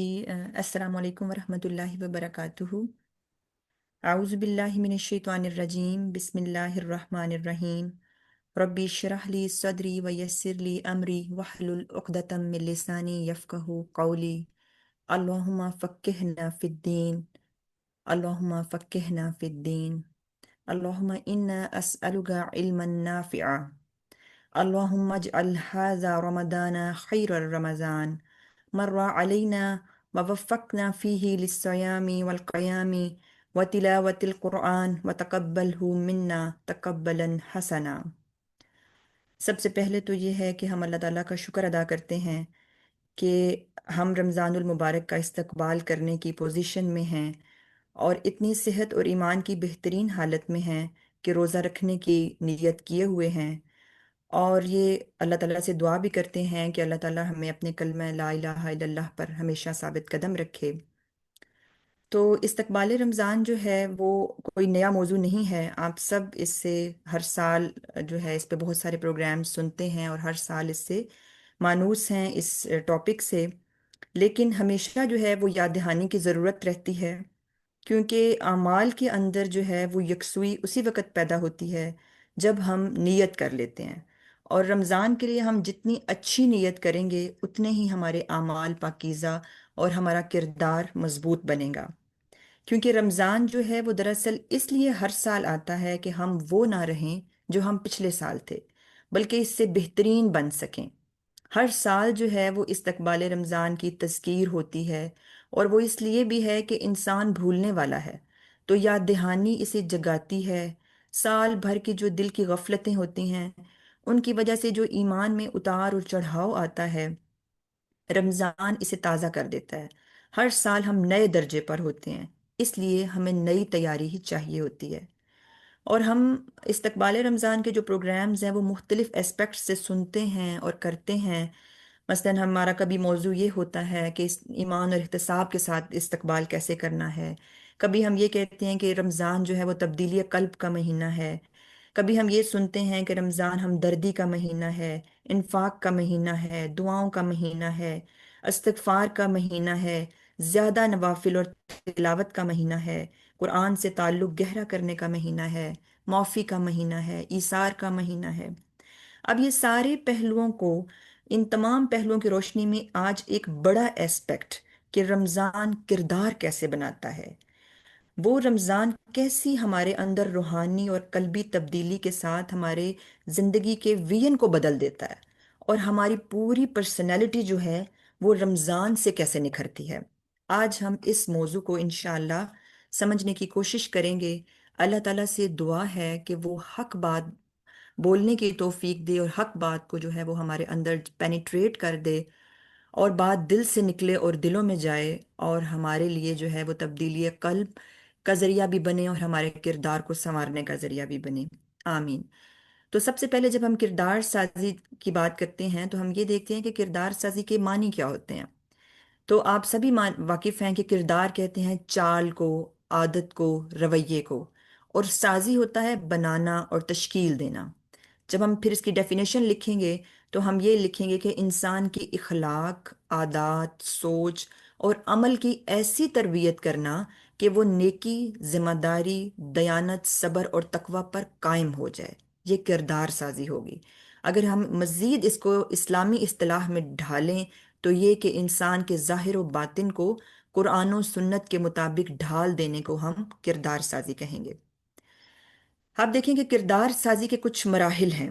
السلام علیکم ورحمۃ اللہ وبرکاتہ۔ اعوذ باللہ من الشیطان الرجیم، بسم اللہ الرحمن الرحیم۔ ربی اشرح لی صدری ویسر لی امری واحلل عقدۃ من لسانی یفقہوا قولی۔ اللہم فقہنا فی الدین، اللہم فقہنا فی الدین، اللہم انا اسألک علما نافعا، اللہم اجعل ھذا رمضان خیر الرمضان مر علینا ووفقنا فیہ للصیام والقیام وتلاوت القرآن وتقبلہ منا تقبلا حسنا۔ سب سے پہلے تو یہ ہے کہ ہم اللہ تعالیٰ کا شکر ادا کرتے ہیں کہ ہم رمضان المبارک کا استقبال کرنے کی پوزیشن میں ہیں اور اتنی صحت اور ایمان کی بہترین حالت میں ہیں کہ روزہ رکھنے کی نیت کیے ہوئے ہیں، اور یہ اللہ تعالیٰ سے دعا بھی کرتے ہیں کہ اللہ تعالیٰ ہمیں اپنے کلمہ لا الہ الا اللہ پر ہمیشہ ثابت قدم رکھے۔ تو استقبال رمضان جو ہے وہ کوئی نیا موضوع نہیں ہے، آپ سب اس سے ہر سال جو ہے اس پہ بہت سارے پروگرام سنتے ہیں اور ہر سال اس سے مانوس ہیں اس ٹاپک سے، لیکن ہمیشہ جو ہے وہ یاد دہانی کی ضرورت رہتی ہے، کیونکہ اعمال کے اندر جو ہے وہ یکسوئی اسی وقت پیدا ہوتی ہے جب ہم نیت کر لیتے ہیں، اور رمضان کے لیے ہم جتنی اچھی نیت کریں گے اتنے ہی ہمارے اعمال پاکیزہ اور ہمارا کردار مضبوط بنے گا۔ کیونکہ رمضان جو ہے وہ دراصل اس لیے ہر سال آتا ہے کہ ہم وہ نہ رہیں جو ہم پچھلے سال تھے، بلکہ اس سے بہترین بن سکیں۔ ہر سال جو ہے وہ استقبال رمضان کی تذکیر ہوتی ہے، اور وہ اس لیے بھی ہے کہ انسان بھولنے والا ہے، تو یاد دہانی اسے جگاتی ہے۔ سال بھر کی جو دل کی غفلتیں ہوتی ہیں ان کی وجہ سے جو ایمان میں اتار اور چڑھاؤ آتا ہے، رمضان اسے تازہ کر دیتا ہے۔ ہر سال ہم نئے درجے پر ہوتے ہیں، اس لیے ہمیں نئی تیاری ہی چاہیے ہوتی ہے، اور ہم استقبال رمضان کے جو پروگرامز ہیں وہ مختلف اسپیکٹ سے سنتے ہیں اور کرتے ہیں۔ مثلا ہمارا کبھی موضوع یہ ہوتا ہے کہ ایمان اور احتساب کے ساتھ استقبال کیسے کرنا ہے، کبھی ہم یہ کہتے ہیں کہ رمضان جو ہے وہ تبدیلی قلب کا مہینہ ہے، کبھی ہم یہ سنتے ہیں کہ رمضان ہمدردی کا مہینہ ہے، انفاق کا مہینہ ہے، دعاؤں کا مہینہ ہے، استغفار کا مہینہ ہے، زیادہ نوافل اور تلاوت کا مہینہ ہے، قرآن سے تعلق گہرا کرنے کا مہینہ ہے، معافی کا مہینہ ہے، ایثار کا مہینہ ہے۔ اب یہ سارے پہلوؤں کو، ان تمام پہلوؤں کی روشنی میں آج ایک بڑا ایسپیکٹ کہ رمضان کردار کیسے بناتا ہے، وہ رمضان کیسی ہمارے اندر روحانی اور قلبی تبدیلی کے ساتھ ہمارے زندگی کے ویژن کو بدل دیتا ہے، اور ہماری پوری پرسنالٹی جو ہے وہ رمضان سے کیسے نکھرتی ہے۔ آج ہم اس موضوع کو انشاءاللہ سمجھنے کی کوشش کریں گے۔ اللہ تعالیٰ سے دعا ہے کہ وہ حق بات بولنے کی توفیق دے، اور حق بات کو جو ہے وہ ہمارے اندر پینیٹریٹ کر دے، اور بات دل سے نکلے اور دلوں میں جائے، اور ہمارے لیے جو ہے وہ تبدیلی قلب کا ذریعہ بھی بنے اور ہمارے کردار کو سنوارنے کا ذریعہ بھی بنے۔ آمین۔ تو سب سے پہلے جب ہم کردار سازی کی بات کرتے ہیں تو ہم یہ دیکھتے ہیں کہ کردار سازی کے معنی کیا ہوتے ہیں۔ تو آپ سبھی واقف ہیں کہ کردار کہتے ہیں چال کو، عادت کو، رویے کو، اور سازی ہوتا ہے بنانا اور تشکیل دینا۔ جب ہم پھر اس کی ڈیفینیشن لکھیں گے تو ہم یہ لکھیں گے کہ انسان کی اخلاق، عادات، سوچ اور عمل کی ایسی تربیت کرنا کہ وہ نیکی، ذمہ داری، دیانت، صبر اور تقوی پر قائم ہو جائے، یہ کردار سازی ہوگی۔ اگر ہم مزید اس کو اسلامی اصطلاح میں ڈھالیں تو یہ کہ انسان کے ظاہر و باطن کو قرآن و سنت کے مطابق ڈھال دینے کو ہم کردار سازی کہیں گے۔ آپ دیکھیں کہ کردار سازی کے کچھ مراحل ہیں۔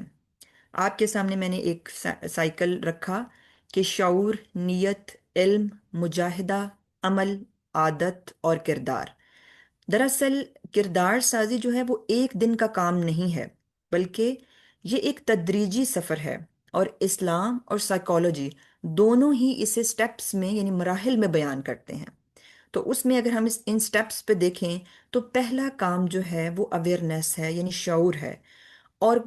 آپ کے سامنے میں نے ایک سائیکل رکھا کہ شعور، نیت، علم، مجاہدہ، عمل، عادت اور کردار۔ دراصل کردار سازی جو ہے وہ ایک دن کا کام نہیں ہے، بلکہ یہ ایک تدریجی سفر ہے، اور اسلام اور سائیکالوجی دونوں ہی اسے سٹیپس میں یعنی مراحل میں بیان کرتے ہیں۔ تو اس میں اگر ہم ان سٹیپس پہ دیکھیں تو پہلا کام جو ہے وہ اویئرنیس ہے، یعنی شعور ہے، اور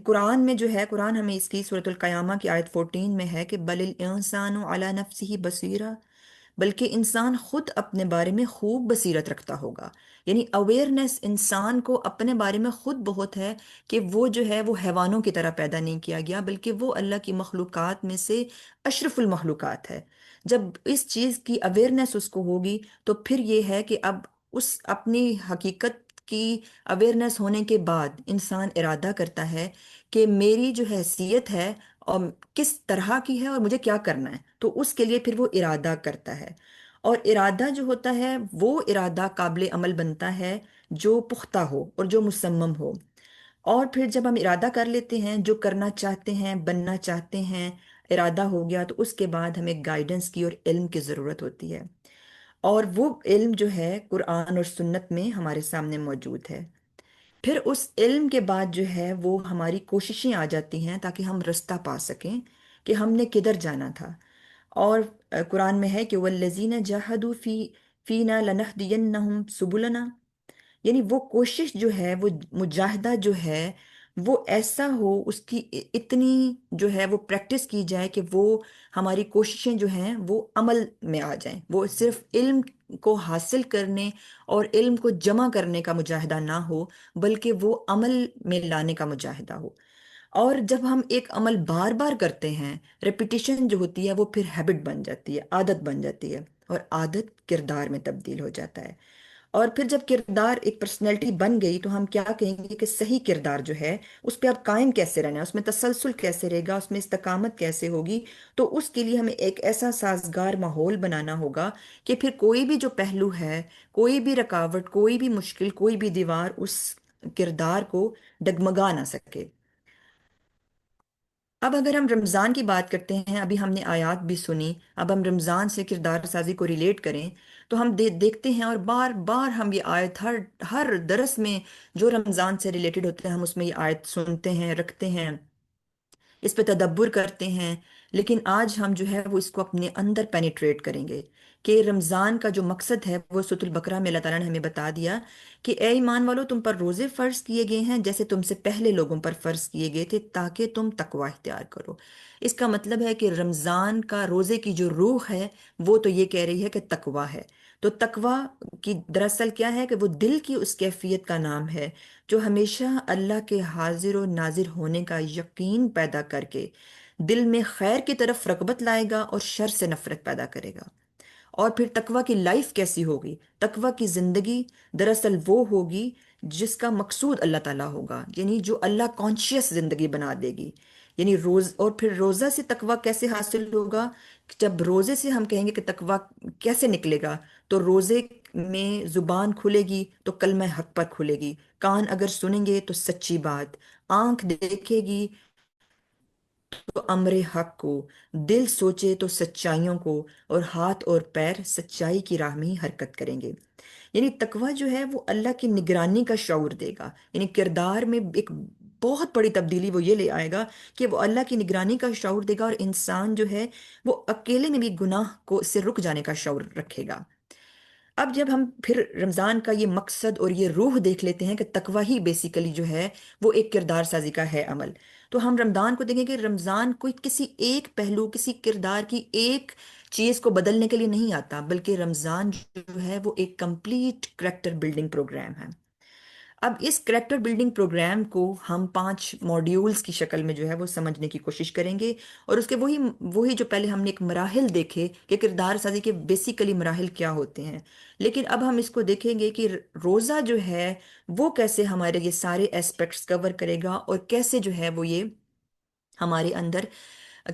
قرآن میں جو ہے، قرآن ہمیں اس کی سورۃ القیامہ کی آیت 14 میں ہے کہ بل الانسان علی نفسہ بصیرہ، بلکہ انسان خود اپنے بارے میں خوب بصیرت رکھتا ہوگا۔ یعنی اویئرنیس انسان کو اپنے بارے میں خود بہت ہے کہ وہ جو ہے وہ حیوانوں کی طرح پیدا نہیں کیا گیا، بلکہ وہ اللہ کی مخلوقات میں سے اشرف المخلوقات ہے۔ جب اس چیز کی اویئرنیس اس کو ہوگی تو پھر یہ ہے کہ اب اس اپنی حقیقت کی اویئرنیس ہونے کے بعد انسان ارادہ کرتا ہے کہ میری جو حیثیت ہے اور کس طرح کی ہے اور مجھے کیا کرنا ہے، تو اس کے لیے پھر وہ ارادہ کرتا ہے۔ اور ارادہ جو ہوتا ہے وہ ارادہ قابل عمل بنتا ہے جو پختہ ہو اور جو مصمم ہو۔ اور پھر جب ہم ارادہ کر لیتے ہیں جو کرنا چاہتے ہیں، بننا چاہتے ہیں، ارادہ ہو گیا، تو اس کے بعد ہمیں گائیڈنس کی اور علم کی ضرورت ہوتی ہے۔ اور وہ علم جو ہے قرآن اور سنت میں ہمارے سامنے موجود ہے۔ پھر اس علم کے بعد جو ہے وہ ہماری کوششیں آ جاتی ہیں تاکہ ہم رستہ پا سکیں کہ ہم نے کدھر جانا تھا۔ اور قرآن میں ہے کہ وَالَّذِينَ جَاهَدُوا فِينَا لَنَهْدِيَنَّهُمْ سُبُلَنَا، یعنی وہ کوشش جو ہے، وہ مجاہدہ جو ہے، وہ ایسا ہو، اس کی اتنی جو ہے وہ پریکٹس کی جائے کہ وہ ہماری کوششیں جو ہیں وہ عمل میں آ جائیں، وہ صرف علم کو حاصل کرنے اور علم کو جمع کرنے کا مجاہدہ نہ ہو، بلکہ وہ عمل میں لانے کا مجاہدہ ہو۔ اور جب ہم ایک عمل بار بار کرتے ہیں، ریپیٹیشن جو ہوتی ہے وہ پھر ہیبٹ بن جاتی ہے، عادت بن جاتی ہے، اور عادت کردار میں تبدیل ہو جاتا ہے۔ اور پھر جب کردار ایک پرسنالٹی بن گئی تو ہم کیا کہیں گے کہ صحیح کردار جو ہے اس پہ اب قائم کیسے رہنا ہے، اس میں تسلسل کیسے رہے گا، اس میں استقامت کیسے ہوگی۔ تو اس کے لیے ہمیں ایک ایسا سازگار ماحول بنانا ہوگا کہ پھر کوئی بھی جو پہلو ہے، کوئی بھی رکاوٹ، کوئی بھی مشکل، کوئی بھی دیوار اس کردار کو ڈگمگا نہ سکے۔ اب اگر ہم رمضان کی بات کرتے ہیں، ابھی ہم نے آیات بھی سنی، اب ہم رمضان سے کردار سازی کو ریلیٹ کریں تو ہم دیکھتے ہیں، اور بار بار ہم یہ آیت ہر ہر درس میں جو رمضان سے ریلیٹڈ ہوتے ہیں ہم اس میں یہ آیت سنتے ہیں، رکھتے ہیں، اس پہ تدبر کرتے ہیں۔ لیکن آج ہم جو ہے وہ اس کو اپنے اندر پینیٹریٹ کریں گے کہ رمضان کا جو مقصد ہے وہ سورۃ البقرہ میں اللہ تعالیٰ نے ہمیں بتا دیا کہ اے ایمان والو، تم پر روزے فرض کیے گئے ہیں جیسے تم سے پہلے لوگوں پر فرض کیے گئے تھے تاکہ تم تقوی اختیار کرو۔ اس کا مطلب ہے کہ رمضان کا روزے کی جو روح ہے وہ تو یہ کہہ رہی ہے کہ تقوی ہے۔ تو تقوی کی دراصل کیا ہے کہ وہ دل کی اس کیفیت کا نام ہے جو ہمیشہ اللہ کے حاضر و ناظر ہونے کا یقین پیدا کر کے دل میں خیر کی طرف رغبت لائے گا اور شر سے نفرت پیدا کرے گا۔ اور پھر تقوی کی لائف کیسی ہوگی؟ تقوی کی زندگی دراصل وہ ہوگی جس کا مقصود اللہ تعالیٰ ہوگا، یعنی جو اللہ کانشیس زندگی بنا دے گی۔ یعنی اور پھر روزہ سے تقوی کیسے حاصل ہوگا؟ جب روزے سے ہم کہیں گے کہ تقوی کیسے نکلے گا، تو روزے میں زبان کھلے گی تو کلمہ حق پر کھلے گی، کان اگر سنیں گے تو سچی بات، آنکھ دیکھے گی تو امر حق کو، دل سوچے تو سچائیوں کو، اور ہاتھ اور پیر سچائی کی راہ میں ہی حرکت کریں گے۔ یعنی تقوی جو ہے وہ اللہ کی نگرانی کا شعور دے گا، یعنی کردار میں ایک بہت بڑی تبدیلی وہ یہ لے آئے گا کہ وہ اللہ کی نگرانی کا شعور دے گا، اور انسان جو ہے وہ اکیلے میں بھی گناہ کو سے رک جانے کا شعور رکھے گا۔ اب جب ہم پھر رمضان کا یہ مقصد اور یہ روح دیکھ لیتے ہیں کہ تقوی ہی بیسیکلی جو ہے وہ ایک کردار سازی کا ہے عمل، تو ہم رمضان کو دیکھیں کہ رمضان کوئی کسی ایک پہلو، کسی کردار کی ایک چیز کو بدلنے کے لیے نہیں آتا، بلکہ رمضان جو ہے وہ ایک کمپلیٹ کریکٹر بلڈنگ پروگرام ہے۔ اب اس کریکٹر بلڈنگ پروگرام کو ہم 5 ماڈیولز کی شکل میں جو ہے وہ سمجھنے کی کوشش کریں گے، اور اس کے وہی جو پہلے ہم نے ایک مراحل دیکھے کہ کردار سازی کے بیسیکلی مراحل کیا ہوتے ہیں، لیکن اب ہم اس کو دیکھیں گے کہ روزہ جو ہے وہ کیسے ہمارے یہ سارے ایسپیکٹس کور کرے گا، اور کیسے جو ہے وہ یہ ہمارے اندر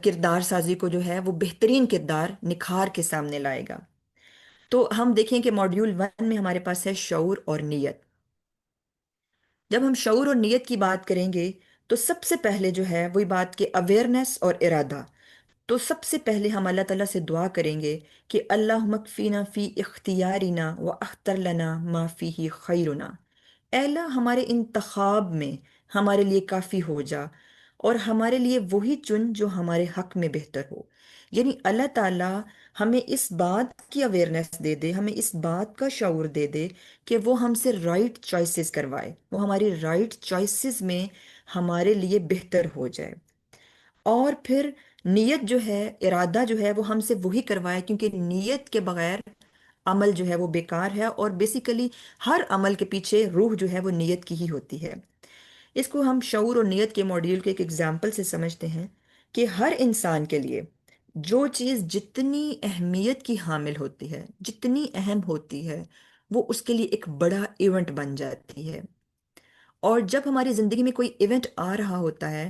کردار سازی کو جو ہے وہ بہترین کردار نکھار کے سامنے لائے گا۔ تو ہم دیکھیں کہ ماڈیول 1 میں ہمارے پاس ہے شعور اور نیت۔ جب ہم شعور اور نیت کی بات کریں گے تو سب سے پہلے جو ہے وہی بات کہ اویئرنیس اور ارادہ۔ تو سب سے پہلے ہم اللہ تعالیٰ سے دعا کریں گے کہ اللہم اکفینا فی اختیارنا و اختر لنا ما فیہ خیرنا، اے اللہ ہمارے انتخاب میں ہمارے لیے کافی ہو جا، اور ہمارے لیے وہی چن جو ہمارے حق میں بہتر ہو۔ یعنی اللہ تعالیٰ ہمیں اس بات کی اویئرنیس دے دے، ہمیں اس بات کا شعور دے دے کہ وہ ہم سے رائٹ چوائسیز کروائے، وہ ہماری رائٹ چوائسیز میں ہمارے لیے بہتر ہو جائے۔ اور پھر نیت جو ہے، ارادہ جو ہے وہ ہم سے وہی کروائے، کیونکہ نیت کے بغیر عمل جو ہے وہ بیکار ہے، اور بیسیکلی ہر عمل کے پیچھے روح جو ہے وہ نیت کی ہی ہوتی ہے۔ اس کو ہم شعور اور نیت کے ماڈیول کے ایک ایگزامپل سے سمجھتے ہیں کہ ہر انسان کے لیے جو چیز جتنی اہمیت کی حامل ہوتی ہے، جتنی اہم ہوتی ہے، وہ اس کے لیے ایک بڑا ایونٹ بن جاتی ہے۔ اور جب ہماری زندگی میں کوئی ایونٹ آ رہا ہوتا ہے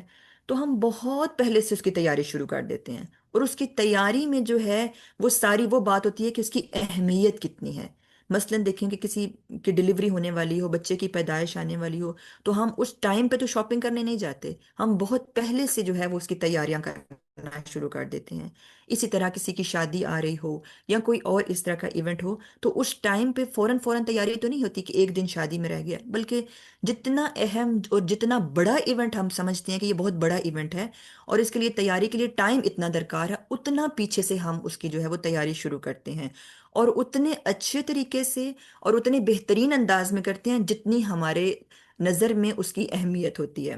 تو ہم بہت پہلے سے اس کی تیاری شروع کر دیتے ہیں، اور اس کی تیاری میں جو ہے وہ ساری وہ بات ہوتی ہے کہ اس کی اہمیت کتنی ہے۔ مثلاً دیکھیں کہ کسی کی ڈلیوری ہونے والی ہو، بچے کی پیدائش آنے والی ہو، تو ہم اس ٹائم پہ تو شاپنگ کرنے نہیں جاتے، ہم بہت پہلے سے جو ہے وہ اس کی تیاریاں کرنا شروع کر دیتے ہیں۔ اسی طرح کسی کی شادی آ رہی ہو یا کوئی اور اس طرح کا ایونٹ ہو، تو اس ٹائم پہ فوراً فوراً تیاری تو نہیں ہوتی کہ ایک دن شادی میں رہ گیا، بلکہ جتنا اہم اور جتنا بڑا ایونٹ ہم سمجھتے ہیں کہ یہ بہت بڑا ایونٹ ہے اور اس کے لیے تیاری کے لیے ٹائم اتنا درکار ہے، اتنا پیچھے سے ہم اس کی جو ہے وہ تیاری شروع کرتے ہیں، اور اتنے اچھے طریقے سے اور اتنے بہترین انداز میں کرتے ہیں جتنی ہمارے نظر میں اس کی اہمیت ہوتی ہے۔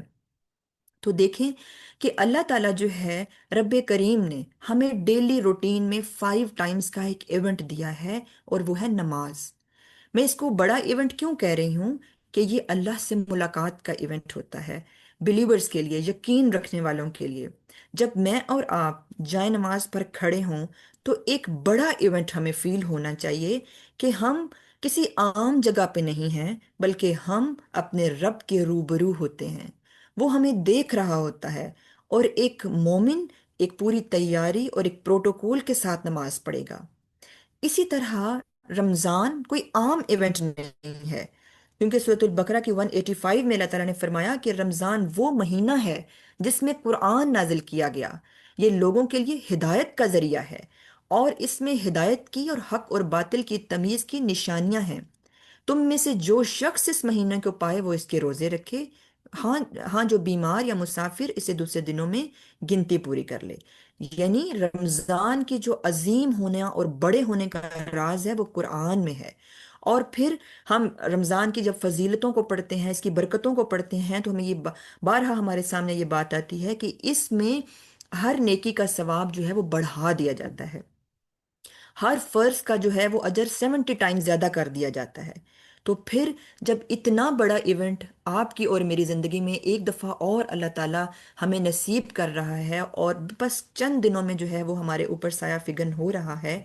تو دیکھیں کہ اللہ تعالیٰ جو ہے، رب کریم نے ہمیں ڈیلی روٹین میں 5 ٹائمز کا ایک ایونٹ دیا ہے، اور وہ ہے نماز۔ میں اس کو بڑا ایونٹ کیوں کہہ رہی ہوں؟ کہ یہ اللہ سے ملاقات کا ایونٹ ہوتا ہے، بلیورز کے لیے، یقین رکھنے والوں کے لیے۔ جب میں اور آپ جائے نماز پر کھڑے ہوں تو ایک بڑا ایونٹ ہمیں فیل ہونا چاہیے کہ ہم کسی عام جگہ پہ نہیں ہیں، بلکہ ہم اپنے رب کے روبرو ہوتے ہیں، وہ ہمیں دیکھ رہا ہوتا ہے، اور ایک مومن ایک پوری تیاری اور ایک پروٹوکول کے ساتھ نماز پڑھے گا۔ اسی طرح رمضان کوئی عام ایونٹ نہیں ہے، کیونکہ سورۃ البقرہ کی 185 میں اللہ تعالیٰ نے فرمایا کہ رمضان وہ مہینہ ہے جس میں قرآن نازل کیا گیا، یہ لوگوں کے لیے ہدایت کا ذریعہ ہے، اور اس میں ہدایت کی اور حق اور باطل کی تمیز کی نشانیاں ہیں۔ تم میں سے جو شخص اس مہینے کو پائے وہ اس کے روزے رکھے، ہاں ہاں، جو بیمار یا مسافر اسے دوسرے دنوں میں گنتی پوری کر لے۔ یعنی رمضان کی جو عظیم ہونے اور بڑے ہونے کا راز ہے وہ قرآن میں ہے۔ اور پھر ہم رمضان کی جب فضیلتوں کو پڑھتے ہیں، اس کی برکتوں کو پڑھتے ہیں، تو ہمیں یہ بارہا ہمارے سامنے یہ بات آتی ہے کہ اس میں ہر نیکی کا ثواب جو ہے وہ بڑھا دیا جاتا ہے، ہر فرض کا جو ہے وہ اجر 70 ٹائم زیادہ کر دیا جاتا ہے۔ تو پھر جب اتنا بڑا ایونٹ آپ کی اور میری زندگی میں ایک دفعہ اور اللہ تعالیٰ ہمیں نصیب کر رہا ہے، اور بس چند دنوں میں جو ہے وہ ہمارے اوپر سایہ فگن ہو رہا ہے،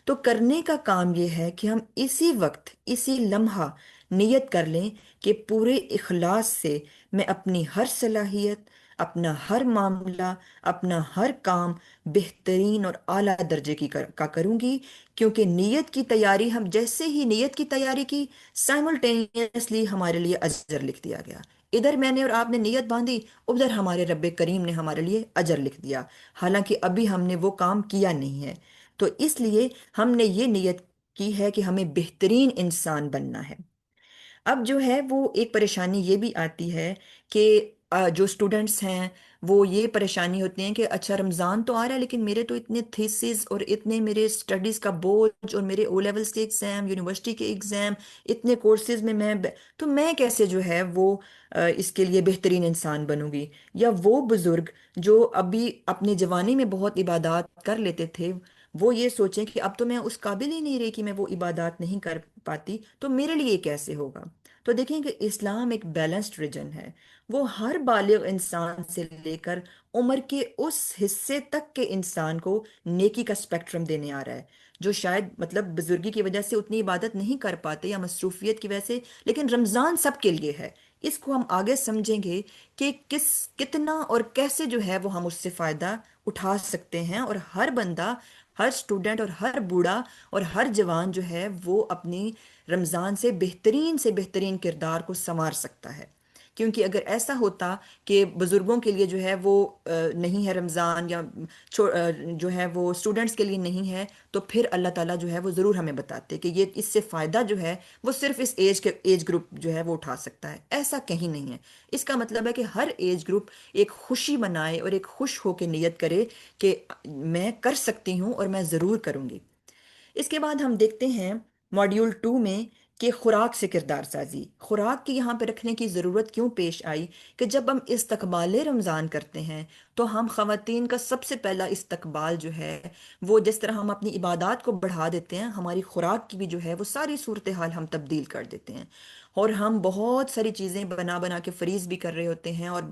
تو کرنے کا کام یہ ہے کہ ہم اسی وقت، اسی لمحہ نیت کر لیں کہ پورے اخلاص سے میں اپنی ہر صلاحیت، اپنا ہر معاملہ، اپنا ہر کام بہترین اور اعلیٰ درجے کا کروں گی، کیونکہ نیت کی تیاری، ہم جیسے ہی نیت کی تیاری کی، سائملٹینیسلی ہمارے لیے اجر لکھ دیا گیا۔ ادھر میں نے اور آپ نے نیت باندھی، ادھر ہمارے رب کریم نے ہمارے لیے اجر لکھ دیا، حالانکہ ابھی ہم نے وہ کام کیا نہیں ہے۔ تو اس لیے ہم نے یہ نیت کی ہے کہ ہمیں بہترین انسان بننا ہے۔ اب جو ہے وہ ایک پریشانی یہ بھی آتی ہے کہ جو اسٹوڈنٹس ہیں وہ یہ پریشانی ہوتی ہیں کہ اچھا رمضان تو آ رہا ہے، لیکن میرے تو اتنے تھیسز اور اتنے میرے اسٹڈیز کا بوجھ، اور میرے او لیولز کے ایگزام، یونیورسٹی کے ایگزام، اتنے کورسز میں تو میں کیسے جو ہے وہ اس کے لیے بہترین انسان بنوں گی؟ یا وہ بزرگ جو ابھی اپنے جوانی میں بہت عبادات کر لیتے تھے، وہ یہ سوچیں کہ اب تو میں اس قابل ہی نہیں رہی کہ میں وہ عبادات نہیں کر پاتی، تو میرے لیے کیسے ہوگا؟ تو دیکھیں کہ اسلام ایک بیلنسڈ ریجن ہے، وہ ہر بالغ انسان سے لے کر عمر کے اس حصے تک کے انسان کو نیکی کا سپیکٹرم دینے آ رہا ہے، جو شاید مطلب بزرگی کی وجہ سے اتنی عبادت نہیں کر پاتے یا مصروفیت کی وجہ سے، لیکن رمضان سب کے لیے ہے۔ اس کو ہم آگے سمجھیں گے کہ کتنا اور کیسے جو ہے وہ ہم اس سے فائدہ اٹھا سکتے ہیں، اور ہر بندہ، ہر اسٹوڈنٹ اور ہر بوڑھا اور ہر جوان جو ہے وہ اپنی رمضان سے بہترین کردار کو سنوار سکتا ہے۔ کیونکہ اگر ایسا ہوتا کہ بزرگوں کے لیے جو ہے وہ نہیں ہے رمضان، یا جو ہے وہ اسٹوڈنٹس کے لیے نہیں ہے، تو پھر اللہ تعالیٰ جو ہے وہ ضرور ہمیں بتاتے کہ یہ اس سے فائدہ جو ہے وہ صرف اس ایج گروپ جو ہے وہ اٹھا سکتا ہے۔ ایسا کہیں نہیں ہے۔ اس کا مطلب ہے کہ ہر ایج گروپ ایک خوشی منائے اور ایک خوش ہو کے نیت کرے کہ میں کر سکتی ہوں اور میں ضرور کروں گی۔ اس کے بعد ہم دیکھتے ہیں ماڈیول 2 میں کہ خوراک سے کردار سازی، خوراک کی یہاں پہ رکھنے کی ضرورت کیوں پیش آئی؟ کہ جب ہم استقبال رمضان کرتے ہیں تو ہم خواتین کا سب سے پہلا استقبال جو ہے وہ، جس طرح ہم اپنی عبادات کو بڑھا دیتے ہیں، ہماری خوراک کی بھی جو ہے وہ ساری صورتحال ہم تبدیل کر دیتے ہیں۔ اور ہم بہت ساری چیزیں بنا بنا کے فریز بھی کر رہے ہوتے ہیں، اور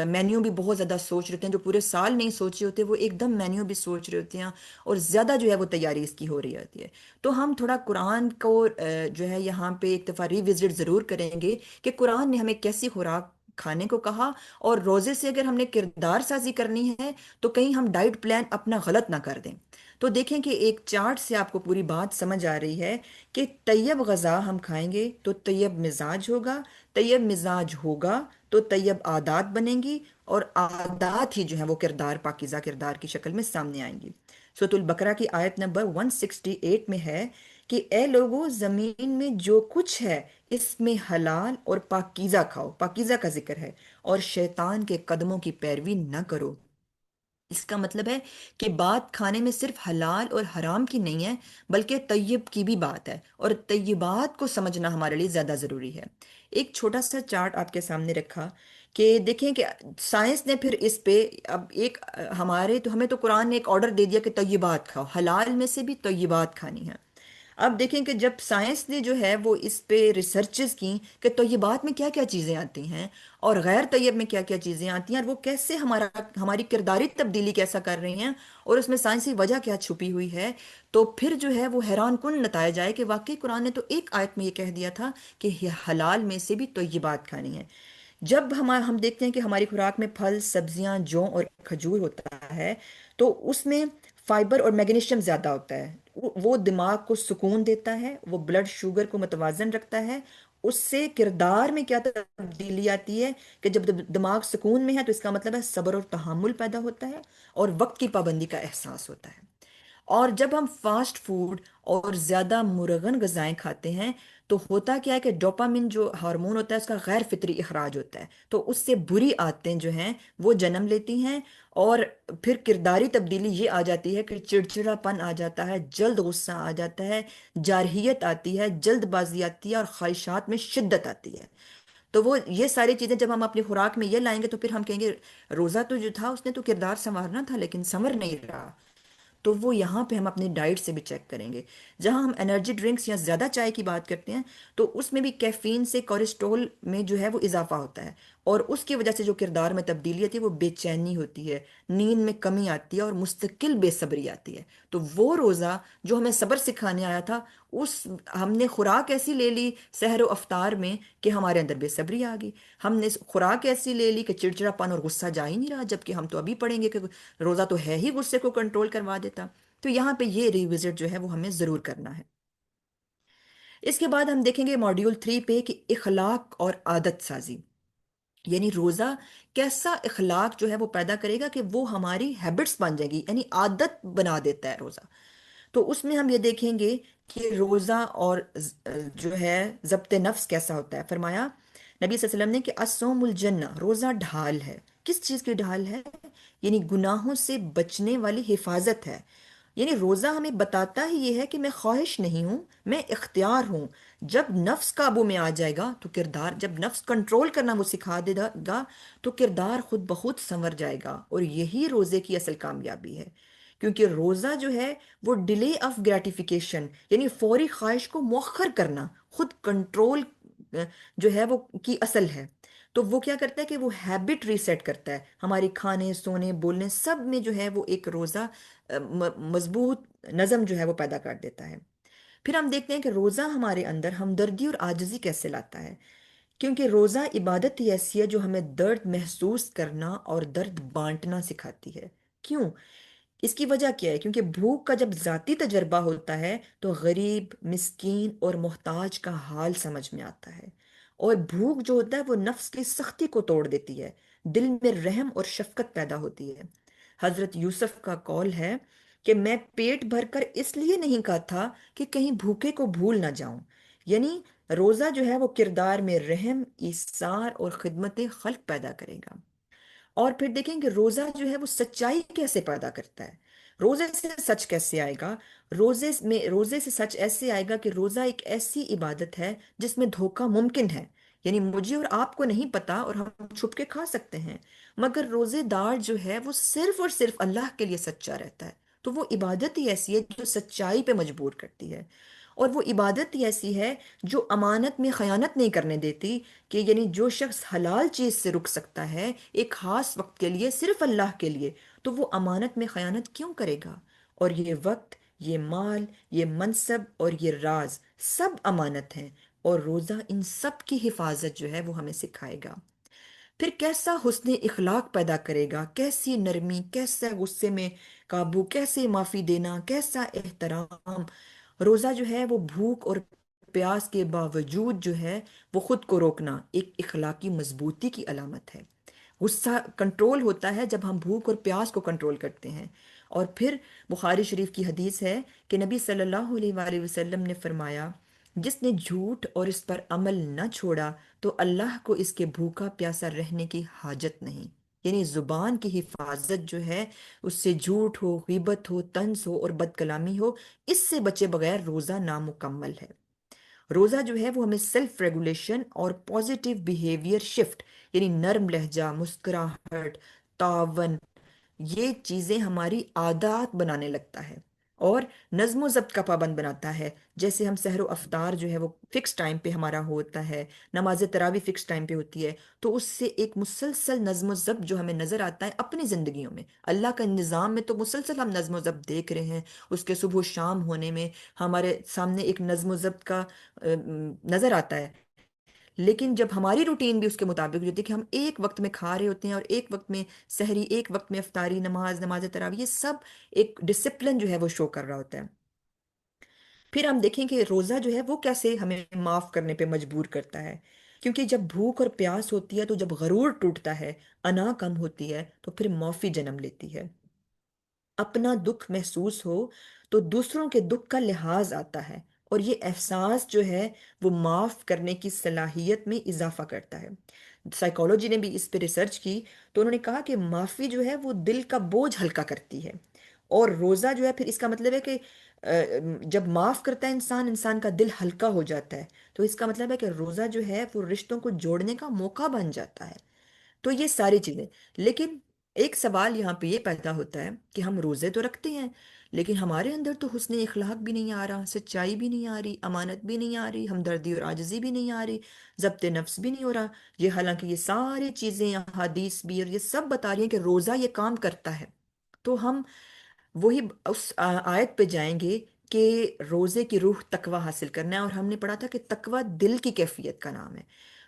مینیو بھی بہت زیادہ سوچ رہے ہوتے ہیں، جو پورے سال نہیں سوچ رہے ہوتے وہ ایک دم مینیو بھی سوچ رہے ہوتے ہیں، اور زیادہ جو ہے وہ تیاری اس کی ہو رہی ہوتی ہے۔ تو ہم تھوڑا قرآن کو جو ہے یہاں پہ ایک دفعہ ریوزٹ ضرور کریں گے کہ قرآن نے ہمیں کیسی خوراک کھانے کو کہا، اور روزے سے اگر ہم نے کردار سازی کرنی ہے تو کہیں ہم ڈائٹ پلان اپنا غلط نہ کر دیں۔ تو دیکھیں کہ ایک چارٹ سے آپ کو پوری بات سمجھ آ رہی ہے کہ طیب غذا ہم کھائیں گے تو طیب مزاج ہوگا، طیب مزاج ہوگا تو طیب عادات بنیں گی، اور عادات ہی جو ہیں وہ کردار، پاکیزہ کردار کی شکل میں سامنے آئیں گی۔ سورۃ البقرہ کی آیت نمبر 168 میں ہے کہ اے لوگو، زمین میں جو کچھ ہے اس میں حلال اور پاکیزہ کھاؤ، پاکیزہ کا ذکر ہے، اور شیطان کے قدموں کی پیروی نہ کرو۔ اس کا مطلب ہے کہ بات کھانے میں صرف حلال اور حرام کی نہیں ہے، بلکہ طیب کی بھی بات ہے، اور طیبات کو سمجھنا ہمارے لیے زیادہ ضروری ہے۔ ایک چھوٹا سا چارٹ آپ کے سامنے رکھا کہ دیکھیں کہ سائنس نے پھر اس پہ اب ایک ہمارے تو ہمیں تو قرآن نے ایک آرڈر دے دیا کہ طیبات کھاؤ، حلال میں سے بھی طیبات کھانی ہے۔ اب دیکھیں کہ جب سائنس نے جو ہے وہ اس پہ ریسرچز کی کہ طیبات میں کیا کیا چیزیں آتی ہیں اور غیر طیب میں کیا کیا چیزیں آتی ہیں، اور وہ کیسے ہماری کرداری تبدیلی کیسا کر رہی ہیں، اور اس میں سائنسی وجہ کیا چھپی ہوئی ہے، تو پھر جو ہے وہ حیران کن نتائج آئے کہ واقعی قرآن نے تو ایک آیت میں یہ کہہ دیا تھا کہ یہ حلال میں سے بھی طیبات کھانی ہے۔ جب ہم دیکھتے ہیں کہ ہماری خوراک میں پھل، سبزیاں، جو اور کھجور ہوتا ہے، تو اس میں فائبر اور میگنیشیم زیادہ ہوتا ہے۔ وہ دماغ کو سکون دیتا ہے، وہ بلڈ شوگر کو متوازن رکھتا ہے۔ اس سے کردار میں کیا تبدیلی آتی ہے کہ جب دماغ سکون میں ہے تو اس کا مطلب ہے صبر اور تحمل پیدا ہوتا ہے، اور وقت کی پابندی کا احساس ہوتا ہے۔ اور جب ہم فاسٹ فوڈ اور زیادہ مرغن غذائیں کھاتے ہیں تو ہوتا کیا ہے کہ ڈوپامن جو ہارمون ہوتا ہے اس کا غیر فطری اخراج ہوتا ہے، تو اس سے بری عادتیں جو ہیں وہ جنم لیتی ہیں، اور پھر کرداری تبدیلی یہ آ جاتی ہے کہ چڑچڑا پن آ جاتا ہے، جلد غصہ آ جاتا ہے، جارحیت آتی ہے، جلد بازی آتی ہے، اور خواہشات میں شدت آتی ہے۔ تو وہ یہ ساری چیزیں جب ہم اپنی خوراک میں یہ لائیں گے تو پھر ہم کہیں گے روزہ تو جو تھا اس نے تو کردار سنوارنا تھا لیکن سنور نہیں رہا۔ تو وہ یہاں پہ ہم اپنی ڈائٹ سے بھی چیک کریں گے۔ جہاں ہم انرجی ڈرنکس یا زیادہ چائے کی بات کرتے ہیں تو اس میں بھی کیفین سے کولیسٹرول میں جو ہے وہ اضافہ ہوتا ہے، اور اس کی وجہ سے جو کردار میں تبدیلی آتی ہے وہ بے چینی ہوتی ہے، نیند میں کمی آتی ہے، اور مستقل بے صبری آتی ہے۔ تو وہ روزہ جو ہمیں صبر سکھانے آیا تھا، اس ہم نے خوراک ایسی لے لی سحر و افطار میں کہ ہمارے اندر بے صبری آ گئی، ہم نے خوراک ایسی لے لی کہ چڑچڑا پن اور غصہ جا ہی نہیں رہا، جبکہ ہم تو ابھی پڑھیں گے کہ روزہ تو ہے ہی غصے کو کنٹرول کروا دیتا۔ تو یہاں پہ یہ ریوزٹ جو ہے وہ ہمیں ضرور کرنا ہے۔ اس کے بعد ہم دیکھیں گے ماڈیول 3 پہ کہ اخلاق اور عادت سازی، یعنی روزہ کیسا اخلاق جو ہے وہ پیدا کرے گا کہ وہ ہماری ہیبٹس بن جائے گی، یعنی عادت بنا دیتا ہے روزہ۔ تو اس میں ہم یہ دیکھیں گے کہ روزہ اور جو ہے ضبط نفس کیسا ہوتا ہے۔ فرمایا نبی صلی اللہ علیہ وسلم نے کہ الصوم الجنہ، روزہ ڈھال ہے۔ کس چیز کی ڈھال ہے؟ یعنی گناہوں سے بچنے والی حفاظت ہے۔ یعنی روزہ ہمیں بتاتا ہی یہ ہے کہ میں خواہش نہیں ہوں، میں اختیار ہوں۔ جب نفس قابو میں آ جائے گا تو کردار، جب نفس کنٹرول کرنا وہ سکھا دے گا تو کردار خود بخود سنور جائے گا، اور یہی روزے کی اصل کامیابی ہے۔ کیونکہ روزہ جو ہے وہ ڈیلے آف گریٹیفیکیشن، یعنی فوری خواہش کو مؤخر کرنا، خود کنٹرول جو ہے وہ کی اصل ہے۔ تو وہ کیا کرتا ہے کہ وہ ہیبٹ ریسیٹ کرتا ہے، ہماری کھانے، سونے، بولنے سب میں جو ہے وہ ایک روزہ مضبوط نظم جو ہے وہ پیدا کر دیتا ہے۔ پھر ہم دیکھتے ہیں کہ روزہ ہمارے اندر ہمدردی اور عاجزی کیسے لاتا ہے، کیونکہ روزہ عبادت ہی ایسی ہے جو ہمیں درد محسوس کرنا اور درد بانٹنا سکھاتی ہے۔ کیوں؟ اس کی وجہ کیا ہے؟ کیونکہ بھوک کا جب ذاتی تجربہ ہوتا ہے تو غریب، مسکین اور محتاج کا حال سمجھ میں آتا ہے، اور بھوک جو ہوتا ہے وہ نفس کی سختی کو توڑ دیتی ہے، دل میں رحم اور شفقت پیدا ہوتی ہے۔ حضرت یوسف کا قول ہے کہ میں پیٹ بھر کر اس لیے نہیں کہا تھا کہ کہیں بھوکے کو بھول نہ جاؤں۔ یعنی روزہ جو ہے وہ کردار میں رحم، ایثار اور خدمت خلق پیدا کرے گا۔ اور پھر دیکھیں کہ روزہ جو ہے وہ سچائی کیسے پیدا کرتا ہے، روزے سے سچ کیسے آئے گا؟ روزے سے سچ ایسے آئے گا کہ روزہ ایک ایسی عبادت ہے جس میں دھوکہ ممکن ہے، یعنی مجھے اور آپ کو نہیں پتا اور ہم چھپ کے کھا سکتے ہیں، مگر روزے دار جو ہے وہ صرف اور صرف اللہ کے لیے سچا رہتا ہے، تو وہ عبادت ہی ایسی ہے جو سچائی پہ مجبور کرتی ہے، اور وہ عبادت ہی ایسی ہے جو امانت میں خیانت نہیں کرنے دیتی، کہ یعنی جو شخص حلال چیز سے رک سکتا ہے ایک خاص وقت کے لیے صرف اللہ کے لیے، تو وہ امانت میں خیانت کیوں کرے گا؟ اور یہ وقت، یہ مال، یہ منصب اور یہ راز سب امانت ہیں، اور روزہ ان سب کی حفاظت جو ہے وہ ہمیں سکھائے گا۔ پھر کیسا حسن اخلاق پیدا کرے گا، کیسی نرمی، کیسا غصے میں قابو، کیسے معافی دینا، کیسا احترام۔ روزہ جو ہے وہ بھوک اور پیاس کے باوجود جو ہے وہ خود کو روکنا ایک اخلاقی مضبوطی کی علامت ہے۔ غصہ کنٹرول ہوتا ہے جب ہم بھوک اور پیاس کو کنٹرول کرتے ہیں۔ اور پھر بخاری شریف کی حدیث ہے کہ نبی صلی اللہ علیہ وآلہ وسلم نے فرمایا، جس نے جھوٹ اور اس پر عمل نہ چھوڑا تو اللہ کو اس کے بھوکا پیاسا رہنے کی حاجت نہیں۔ یعنی زبان کی حفاظت جو ہے، اس سے جھوٹ ہو، غیبت ہو، طنز ہو اور بد کلامی ہو، اس سے بچے بغیر روزہ نامکمل ہے۔ روزہ جو ہے وہ ہمیں سیلف ریگولیشن اور پوزیٹیو بیہیویئر شفٹ، یعنی نرم لہجہ، مسکراہٹ، تعاون، یہ چیزیں ہماری عادات بنانے لگتا ہے، اور نظم و ضبط کا پابند بناتا ہے۔ جیسے ہم سحر و افطار جو ہے وہ فکس ٹائم پہ ہمارا ہوتا ہے، نماز تراویح فکس ٹائم پہ ہوتی ہے، تو اس سے ایک مسلسل نظم و ضبط جو ہمیں نظر آتا ہے اپنی زندگیوں میں۔ اللہ کا نظام میں تو مسلسل ہم نظم و ضبط دیکھ رہے ہیں، اس کے صبح و شام ہونے میں ہمارے سامنے ایک نظم و ضبط کا نظر آتا ہے۔ لیکن جب ہماری روٹین بھی اس کے مطابق جو ہوتی ہے کہ ہم ایک وقت میں کھا رہے ہوتے ہیں، اور ایک وقت میں سحری، ایک وقت میں افطاری، نماز تراویح، یہ سب ایک ڈسپلن جو ہے وہ شو کر رہا ہوتا ہے۔ پھر ہم دیکھیں کہ روزہ جو ہے وہ کیسے ہمیں معاف کرنے پہ مجبور کرتا ہے، کیونکہ جب بھوک اور پیاس ہوتی ہے تو جب غرور ٹوٹتا ہے، انا کم ہوتی ہے، تو پھر معافی جنم لیتی ہے۔ اپنا دکھ محسوس ہو تو دوسروں کے دکھ کا لحاظ آتا ہے، اور یہ احساس جو ہے وہ معاف کرنے کی صلاحیت میں اضافہ کرتا ہے۔ سائیکالوجی نے بھی اس پہ ریسرچ کی، تو انہوں نے کہا کہ معافی جو ہے وہ دل کا بوجھ ہلکا کرتی ہے، اور روزہ جو ہے پھر اس کا مطلب ہے کہ جب معاف کرتا ہے انسان، انسان کا دل ہلکا ہو جاتا ہے، تو اس کا مطلب ہے کہ روزہ جو ہے وہ رشتوں کو جوڑنے کا موقع بن جاتا ہے۔ تو یہ ساری چیزیں، لیکن ایک سوال یہاں پہ یہ پیدا ہوتا ہے کہ ہم روزے تو رکھتے ہیں، لیکن ہمارے اندر تو حسن اخلاق بھی نہیں آ رہا، سچائی بھی نہیں آ رہی، امانت بھی نہیں آ رہی، ہمدردی اور عاجزی بھی نہیں آ رہی، ضبط نفس بھی نہیں ہو رہا۔ یہ حالانکہ یہ ساری چیزیں احادیث بھی اور یہ سب بتا رہی ہیں کہ روزہ یہ کام کرتا ہے۔ تو ہم وہی اس آیت پہ جائیں گے کہ روزے کی روح تقوی حاصل کرنا ہے، اور ہم نے پڑھا تھا کہ تقوی دل کی کیفیت کا نام ہے۔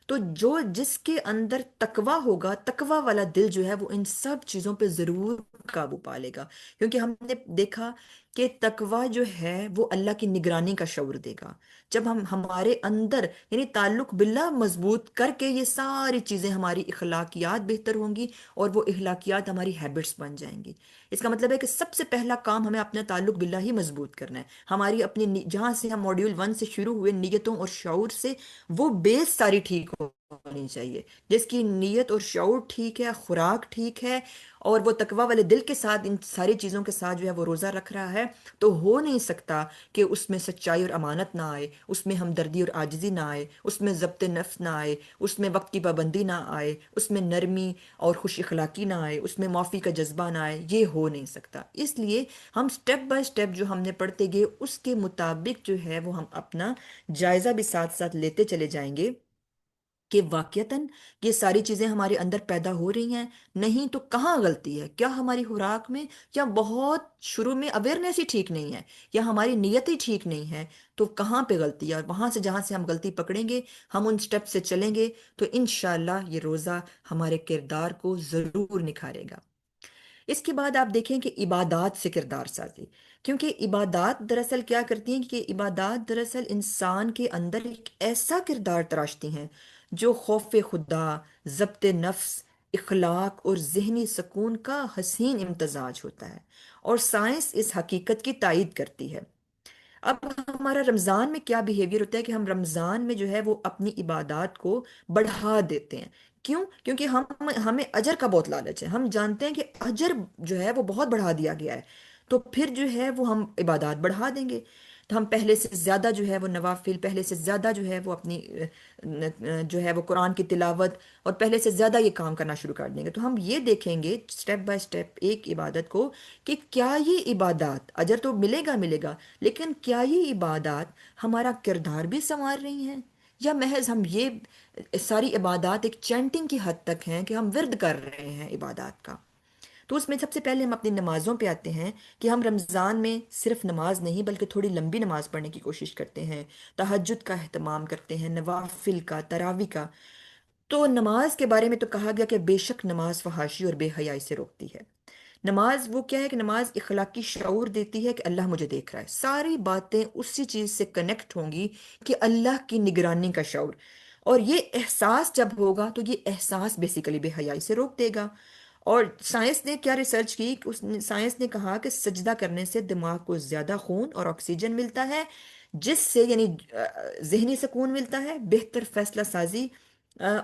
تو جو جس کے اندر تقوی ہوگا، تقوی والا دل جو ہے وہ ان سب چیزوں پہ ضرور قابو پا لے گا، کیونکہ ہم نے دیکھا کہ تقوی جو ہے وہ اللہ کی نگرانی کا شعور دے گا۔ جب ہم ہمارے اندر یعنی تعلق باللہ مضبوط کر کے، یہ ساری چیزیں ہماری اخلاقیات بہتر ہوں گی، اور وہ اخلاقیات ہماری ہیبٹس بن جائیں گی۔ اس کا مطلب ہے کہ سب سے پہلا کام ہمیں اپنا تعلق باللہ ہی مضبوط کرنا ہے۔ ہماری اپنی جہاں سے ہم ماڈیول 1 سے شروع ہوئے نیتوں اور شعور سے، وہ بیس ساری ٹھیک ہونی چاہیے۔ جس کی نیت اور شعور ٹھیک ہے، خوراک ٹھیک ہے، اور وہ تقوی والے دل کے ساتھ ان ساری چیزوں کے ساتھ جو ہے وہ روزہ رکھ رہا ہے، تو ہو نہیں سکتا کہ اس میں سچائی اور امانت نہ آئے، اس میں ہمدردی اور عاجزی نہ آئے، اس میں ضبط نفس نہ آئے، اس میں وقت کی پابندی نہ آئے، اس میں نرمی اور خوش اخلاقی نہ آئے، اس میں معافی کا جذبہ نہ آئے۔ یہ ہو نہیں سکتا۔ اس لیے ہم سٹیپ بائی سٹیپ جو ہم نے پڑھتے گئے، اس کے مطابق جو ہے وہ ہم اپنا جائزہ بھی ساتھ ساتھ لیتے چلے جائیں گے کہ واقعتاً یہ ساری چیزیں ہمارے اندر پیدا ہو رہی ہیں، نہیں تو کہاں غلطی ہے؟ کیا ہماری خوراک میں، یا بہت شروع میں اویئرنیس ہی ٹھیک نہیں ہے، یا ہماری نیت ہی ٹھیک نہیں ہے؟ تو کہاں پہ غلطی ہے؟ اور وہاں سے جہاں سے ہم غلطی پکڑیں گے، ہم ان سٹیپ سے چلیں گے، تو انشاءاللہ یہ روزہ ہمارے کردار کو ضرور نکھارے گا۔ اس کے بعد آپ دیکھیں کہ عبادات سے کردار سازی، کیونکہ عبادات دراصل کیا کرتی ہیں کہ عبادات دراصل انسان کے اندر ایک ایسا کردار تراشتی ہیں جو خوف خدا، ضبط نفس، اخلاق اور ذہنی سکون کا حسین امتزاج ہوتا ہے، اور سائنس اس حقیقت کی تائید کرتی ہے۔ اب ہمارا رمضان میں کیا بیہیویئر ہوتا ہے کہ ہم رمضان میں جو ہے وہ اپنی عبادات کو بڑھا دیتے ہیں۔ کیوں؟ کیونکہ ہمیں اجر کا بہت لالچ ہے، ہم جانتے ہیں کہ اجر جو ہے وہ بہت بڑھا دیا گیا ہے، تو پھر جو ہے وہ ہم عبادات بڑھا دیں گے۔ تو ہم پہلے سے زیادہ جو ہے وہ نوافل، پہلے سے زیادہ جو ہے وہ اپنی جو ہے وہ قرآن کی تلاوت، اور پہلے سے زیادہ یہ کام کرنا شروع کر دیں گے، تو ہم یہ دیکھیں گے سٹیپ بائی سٹیپ ایک عبادت کو کہ کیا یہ عبادات، اجر تو ملے گا ملے گا، لیکن کیا یہ عبادات ہمارا کردار بھی سنوار رہی ہیں، یا محض ہم یہ ساری عبادات ایک چینٹنگ کی حد تک ہیں کہ ہم ورد کر رہے ہیں عبادات کا۔ تو اس میں سب سے پہلے ہم اپنی نمازوں پہ آتے ہیں کہ ہم رمضان میں صرف نماز نہیں بلکہ تھوڑی لمبی نماز پڑھنے کی کوشش کرتے ہیں، تہجد کا اہتمام کرتے ہیں، نوافل کا، تراوی کا۔ تو نماز کے بارے میں تو کہا گیا کہ بے شک نماز فحاشی اور بے حیائی سے روکتی ہے۔ نماز وہ کیا ہے کہ نماز اخلاقی شعور دیتی ہے کہ اللہ مجھے دیکھ رہا ہے، ساری باتیں اسی چیز سے کنیکٹ ہوں گی کہ اللہ کی نگرانی کا شعور، اور یہ احساس جب ہوگا تو یہ احساس بیسیکلی بے حیائی سے روک دے گا۔ اور سائنس نے کیا ریسرچ کی کہ سائنس نے کہا کہ سجدہ کرنے سے دماغ کو زیادہ خون اور آکسیجن ملتا ہے، جس سے یعنی ذہنی سکون ملتا ہے، بہتر فیصلہ سازی،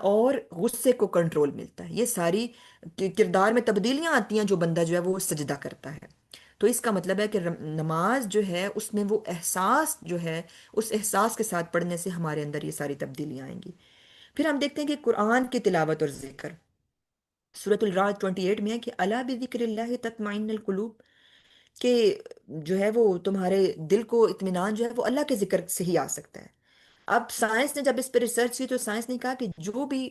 اور غصے کو کنٹرول ملتا ہے۔ یہ ساری کردار میں تبدیلیاں آتی ہیں جو بندہ جو ہے وہ سجدہ کرتا ہے۔ تو اس کا مطلب ہے کہ نماز جو ہے اس میں وہ احساس جو ہے، اس احساس کے ساتھ پڑھنے سے ہمارے اندر یہ ساری تبدیلیاں آئیں گی۔ پھر ہم دیکھتے ہیں کہ قرآن کی تلاوت اور ذکر، سورۃ الرعد 28 میں ہے کہ الا بذکر اللہ تطمئن القلوب، کہ جو ہے وہ تمہارے دل کو اطمینان جو ہے وہ اللہ کے ذکر سے ہی آ سکتا ہے۔ اب سائنس نے جب اس پہ ریسرچ کی تو سائنس نے کہا کہ جو بھی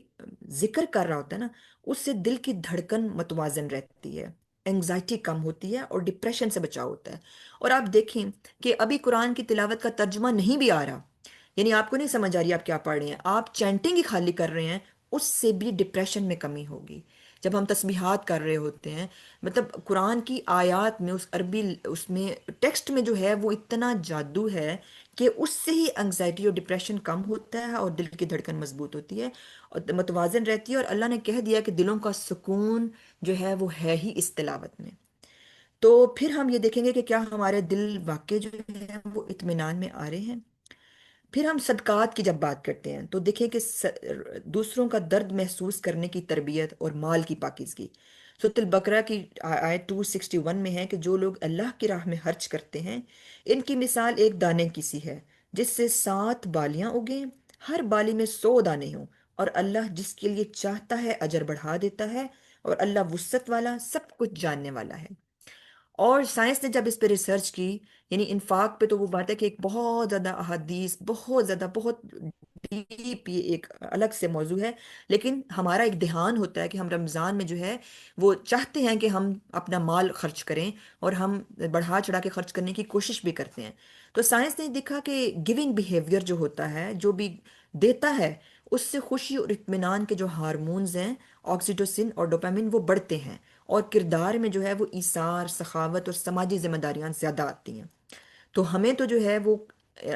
ذکر کر رہا ہوتا ہے نا، اس سے دل کی دھڑکن متوازن رہتی ہے، انگزائٹی کم ہوتی ہے، اور ڈپریشن سے بچاؤ ہوتا ہے۔ اور آپ دیکھیں کہ ابھی قرآن کی تلاوت کا ترجمہ نہیں بھی آ رہا، یعنی آپ کو نہیں سمجھ آ رہی آپ کیا پڑھ رہے ہیں، آپ چینٹنگ ہی خالی کر رہے ہیں، اس سے بھی ڈپریشن میں کمی ہوگی۔ جب ہم تسبیحات کر رہے ہوتے ہیں، مطلب قرآن کی آیات میں، اس عربی اس میں ٹیکسٹ میں جو ہے وہ اتنا جادو ہے کہ اس سے ہی انگزائٹی اور ڈپریشن کم ہوتا ہے، اور دل کی دھڑکن مضبوط ہوتی ہے اور متوازن رہتی ہے، اور اللہ نے کہہ دیا کہ دلوں کا سکون جو ہے وہ ہے ہی اس تلاوت میں۔ تو پھر ہم یہ دیکھیں گے کہ کیا ہمارے دل واقع جو ہے وہ اطمینان میں آ رہے ہیں۔ پھر ہم صدقات کی جب بات کرتے ہیں تو دیکھیں کہ دوسروں کا درد محسوس کرنے کی تربیت اور مال کی پاکیزگی، سورۃ البقرہ کی آیت 261 میں ہے کہ جو لوگ اللہ کی راہ میں خرچ کرتے ہیں، ان کی مثال ایک دانے کی سی ہے جس سے 7 بالیاں اگیں، ہر بالی میں 100 دانے ہوں، اور اللہ جس کے لیے چاہتا ہے اجر بڑھا دیتا ہے، اور اللہ وسعت والا سب کچھ جاننے والا ہے۔ اور سائنس نے جب اس پہ ریسرچ کی، یعنی انفاق پہ تو وہ بات ہے کہ ایک بہت زیادہ احادیث، بہت زیادہ، بہت ڈیپ، یہ ایک الگ سے موضوع ہے، لیکن ہمارا ایک دھیان ہوتا ہے کہ ہم رمضان میں جو ہے وہ چاہتے ہیں کہ ہم اپنا مال خرچ کریں، اور ہم بڑھا چڑھا کے خرچ کرنے کی کوشش بھی کرتے ہیں۔ تو سائنس نے دیکھا کہ گیونگ بیہیویئر جو ہوتا ہے، جو بھی دیتا ہے، اس سے خوشی اور اطمینان کے جو ہارمونز ہیں، آکسیٹوسن اور ڈوپامن، وہ بڑھتے ہیں، اور کردار میں جو ہے وہ ایثار، سخاوت اور سماجی ذمہ داریاں زیادہ آتی ہیں۔ تو ہمیں تو جو ہے وہ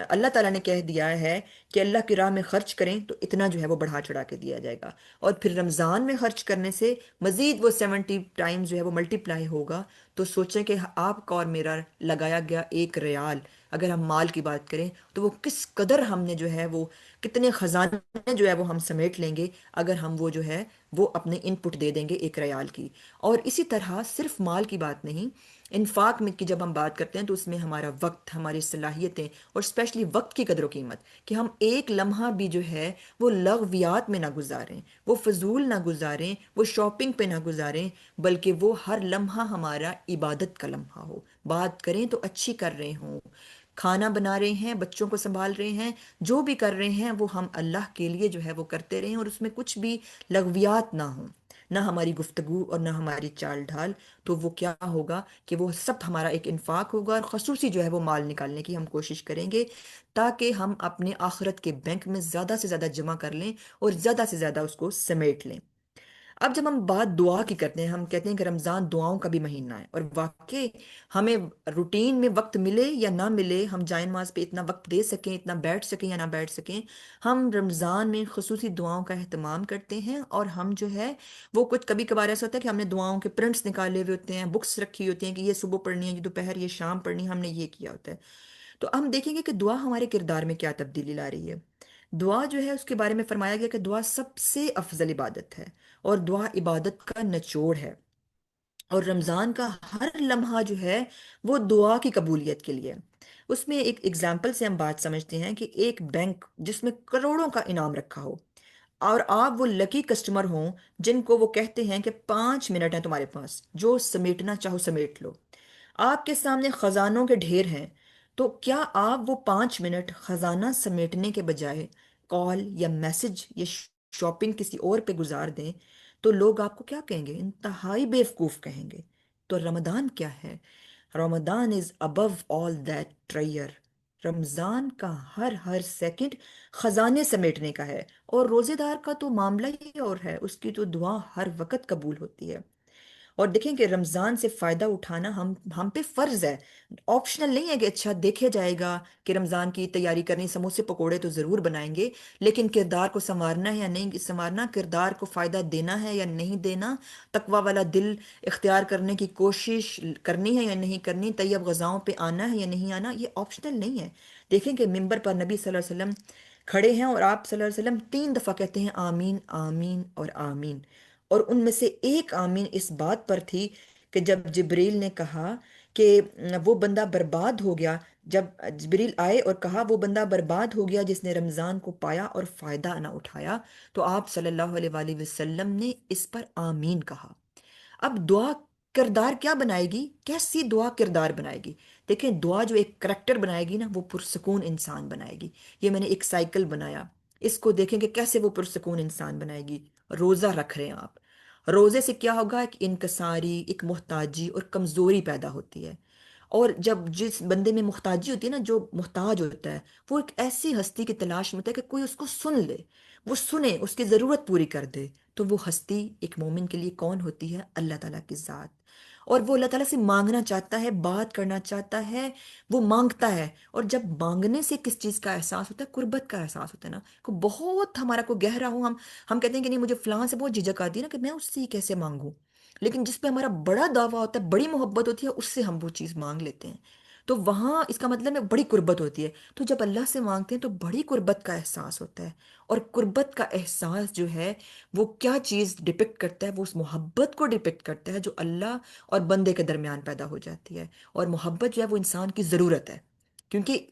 اللہ تعالیٰ نے کہہ دیا ہے کہ اللہ کی راہ میں خرچ کریں تو اتنا جو ہے وہ بڑھا چڑھا کے دیا جائے گا، اور پھر رمضان میں خرچ کرنے سے مزید وہ 70 ٹائم جو ہے وہ ملٹی پلائی ہوگا۔ تو سوچیں کہ آپ کا اور میرا لگایا گیا 1 ریال، اگر ہم مال کی بات کریں تو وہ کس قدر ہم نے جو ہے وہ کتنے خزانے جو ہے وہ ہم سمیٹ لیں گے، اگر ہم وہ جو ہے وہ اپنے ان پٹ دے دیں گے 1 ریال کی۔ اور اسی طرح صرف مال کی بات نہیں، انفاق میں کی جب ہم بات کرتے ہیں تو اس میں ہمارا وقت، ہماری صلاحیتیں، اور اسپیشلی وقت کی قدر و قیمت، کہ ہم ایک لمحہ بھی جو ہے وہ لغویات میں نہ گزاریں، وہ فضول نہ گزاریں، وہ شاپنگ پہ نہ گزاریں، بلکہ وہ ہر لمحہ ہمارا عبادت کا لمحہ ہو۔ بات کریں تو اچھی کر رہے ہوں، کھانا بنا رہے ہیں، بچوں کو سنبھال رہے ہیں، جو بھی کر رہے ہیں وہ ہم اللہ کے لیے جو ہے وہ کرتے رہیں، اور اس میں کچھ بھی لغویات نہ ہوں، نہ ہماری گفتگو اور نہ ہماری چال ڈھال۔ تو وہ کیا ہوگا کہ وہ سب ہمارا ایک انفاق ہوگا، اور خصوصی جو ہے وہ مال نکالنے کی ہم کوشش کریں گے، تاکہ ہم اپنے آخرت کے بینک میں زیادہ سے زیادہ جمع کر لیں، اور زیادہ سے زیادہ اس کو سمیٹ لیں۔ اب جب ہم بات دعا کی کرتے ہیں، ہم کہتے ہیں کہ رمضان دعاؤں کا بھی مہینہ ہے، اور واقعی ہمیں روٹین میں وقت ملے یا نہ ملے، ہم جائے نماز پہ اتنا وقت دے سکیں، اتنا بیٹھ سکیں یا نہ بیٹھ سکیں، ہم رمضان میں خصوصی دعاؤں کا اہتمام کرتے ہیں، اور ہم جو ہے وہ کچھ کبھی کبھار ایسا ہوتا ہے کہ ہم نے دعاؤں کے پرنٹس نکالے ہوئے ہوتے ہیں، بکس رکھی ہوتی ہیں کہ یہ صبح پڑھنی ہے، یہ دوپہر، یہ شام پڑھنی ہے، ہم نے یہ کیا ہوتا ہے۔ تو ہم دیکھیں گے کہ دعا ہمارے کردار میں کیا تبدیلی لا رہی ہے۔ دعا جو ہے اس کے بارے میں فرمایا گیا کہ دعا سب سے افضل عبادت ہے، اور دعا عبادت کا نچوڑ ہے، اور رمضان کا ہر لمحہ جو ہے وہ دعا کی قبولیت کے لیے۔ اس میں ایک ایگزامپل سے ہم بات سمجھتے ہیں کہ ایک بینک جس میں کروڑوں کا انعام رکھا ہو، اور آپ وہ لکی کسٹمر ہوں جن کو وہ کہتے ہیں کہ 5 منٹ ہیں تمہارے پاس، جو سمیٹنا چاہو سمیٹ لو، آپ کے سامنے خزانوں کے ڈھیر ہیں، تو کیا آپ وہ 5 منٹ خزانہ سمیٹنے کے بجائے کال یا میسج یا شاپنگ کسی اور پہ گزار دیں؟ تو لوگ آپ کو کیا کہیں گے؟ انتہائی بیوقوف کہیں گے۔ تو رمضان کیا ہے؟ رمضان از ابو آل دیٹ ٹریئر۔ رمضان کا ہر سیکنڈ خزانے سمیٹنے کا ہے، اور روزے دار کا تو معاملہ ہی اور ہے، اس کی تو دعا ہر وقت قبول ہوتی ہے۔ اور دیکھیں کہ رمضان سے فائدہ اٹھانا ہم پہ فرض ہے، آپشنل نہیں ہے کہ اچھا دیکھے جائے گا کہ رمضان کی تیاری کرنی، سموسے پکوڑے تو ضرور بنائیں گے، لیکن کردار کو سنوارنا ہے یا نہیں سنوارنا، کردار کو فائدہ دینا ہے یا نہیں دینا، تقوی والا دل اختیار کرنے کی کوشش کرنی ہے یا نہیں کرنی، طیب غذاؤں پہ آنا ہے یا نہیں آنا، یہ آپشنل نہیں ہے۔ دیکھیں کہ ممبر پر نبی صلی اللہ علیہ وسلم کھڑے ہیں، اور آپ صلی اللہ علیہ وسلم 3 دفعہ کہتے ہیں آمین آمین اور آمین، اور ان میں سے ایک آمین اس بات پر تھی کہ جب جبریل نے کہا کہ وہ بندہ برباد ہو گیا، جب جبریل آئے اور کہا وہ بندہ برباد ہو گیا جس نے رمضان کو پایا اور فائدہ نہ اٹھایا، تو آپ صلی اللہ علیہ وآلہ وسلم نے اس پر آمین کہا۔ اب دعا کردار کیا بنائے گی؟ کیسی دعا کردار بنائے گی؟ دیکھیں دعا جو ایک کریکٹر بنائے گی نا، وہ پرسکون انسان بنائے گی۔ یہ میں نے ایک سائیکل بنایا، اس کو دیکھیں کہ کیسے وہ پرسکون انسان بنائے گی۔ روزہ رکھ رہے ہیں آپ، روزے سے کیا ہوگا؟ ایک انکساری، ایک محتاجی اور کمزوری پیدا ہوتی ہے، اور جب جس بندے میں محتاجی ہوتی ہے نا، جو محتاج ہوتا ہے، وہ ایک ایسی ہستی کی تلاش میں ہوتا ہے کہ کوئی اس کو سن لے، وہ سنے، اس کی ضرورت پوری کر دے۔ تو وہ ہستی ایک مومن کے لیے کون ہوتی ہے؟ اللہ تعالیٰ کی ذات۔ اور وہ اللہ تعالیٰ سے مانگنا چاہتا ہے، بات کرنا چاہتا ہے، وہ مانگتا ہے، اور جب مانگنے سے کس چیز کا احساس ہوتا ہے؟ قربت کا احساس ہوتا ہے نا، کو بہت ہمارا کو گہرا ہو، ہم کہتے ہیں کہ نہیں مجھے فلاں سے بہت جھجک آتی ہے نا کہ میں اس سے ہی کیسے مانگوں، لیکن جس پہ ہمارا بڑا دعویٰ ہوتا ہے، بڑی محبت ہوتی ہے، اس سے ہم وہ چیز مانگ لیتے ہیں، تو وہاں اس کا مطلب ہے بڑی قربت ہوتی ہے۔ تو جب اللہ سے مانگتے ہیں تو بڑی قربت کا احساس ہوتا ہے، اور قربت کا احساس جو ہے وہ کیا چیز ڈپکٹ کرتا ہے؟ وہ اس محبت کو ڈپکٹ کرتا ہے جو اللہ اور بندے کے درمیان پیدا ہو جاتی ہے، اور محبت جو ہے وہ انسان کی ضرورت ہے، کیونکہ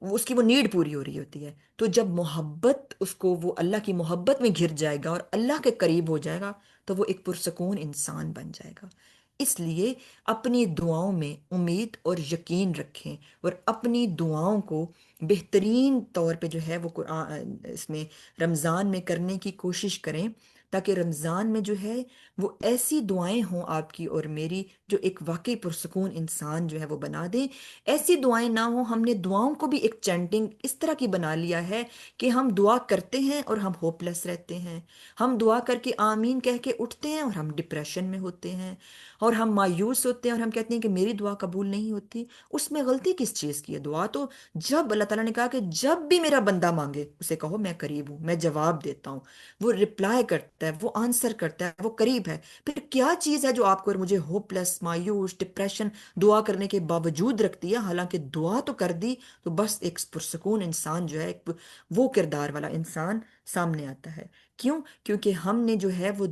اس کی وہ نیڈ پوری ہو رہی ہوتی ہے۔ تو جب محبت اس کو، وہ اللہ کی محبت میں گھر جائے گا اور اللہ کے قریب ہو جائے گا، تو وہ ایک پرسکون انسان بن جائے گا۔ اس لیے اپنی دعاؤں میں امید اور یقین رکھیں، اور اپنی دعاؤں کو بہترین طور پہ جو ہے وہ قرآن اس میں رمضان میں کرنے کی کوشش کریں، تاکہ رمضان میں جو ہے وہ ایسی دعائیں ہوں آپ کی اور میری جو ایک واقعی پرسکون انسان جو ہے وہ بنا دیں۔ ایسی دعائیں نہ ہوں، ہم نے دعاؤں کو بھی ایک چینٹنگ اس طرح کی بنا لیا ہے کہ ہم دعا کرتے ہیں اور ہم ہوپلیس رہتے ہیں، ہم دعا کر کے آمین کہہ کے اٹھتے ہیں اور ہم ڈپریشن میں ہوتے ہیں، اور ہم مایوس ہوتے ہیں، اور ہم کہتے ہیں کہ میری دعا قبول نہیں ہوتی۔ اس میں غلطی کس چیز کی ہے؟ دعا تو جب اللہ تعالیٰ نے کہا کہ جب بھی میرا بندہ مانگے اسے کہو میں قریب ہوں، میں جواب دیتا ہوں، وہ رپلائی کرتا ہے، وہ آنسر کرتا ہے، وہ قریب ہے۔ پھر کیا چیز ہے جو آپ کو اور مجھے ہوپلیس، مایوس، ڈپریشن دعا کرنے کے باوجود رکھتی ہے؟ حالانکہ دعا تو کر دی تو بس ایک پرسکون انسان جو ہے، ایک وہ کردار والا انسان سامنے آتا ہے۔ کیوں؟ کیونکہ ہم نے جو ہے وہ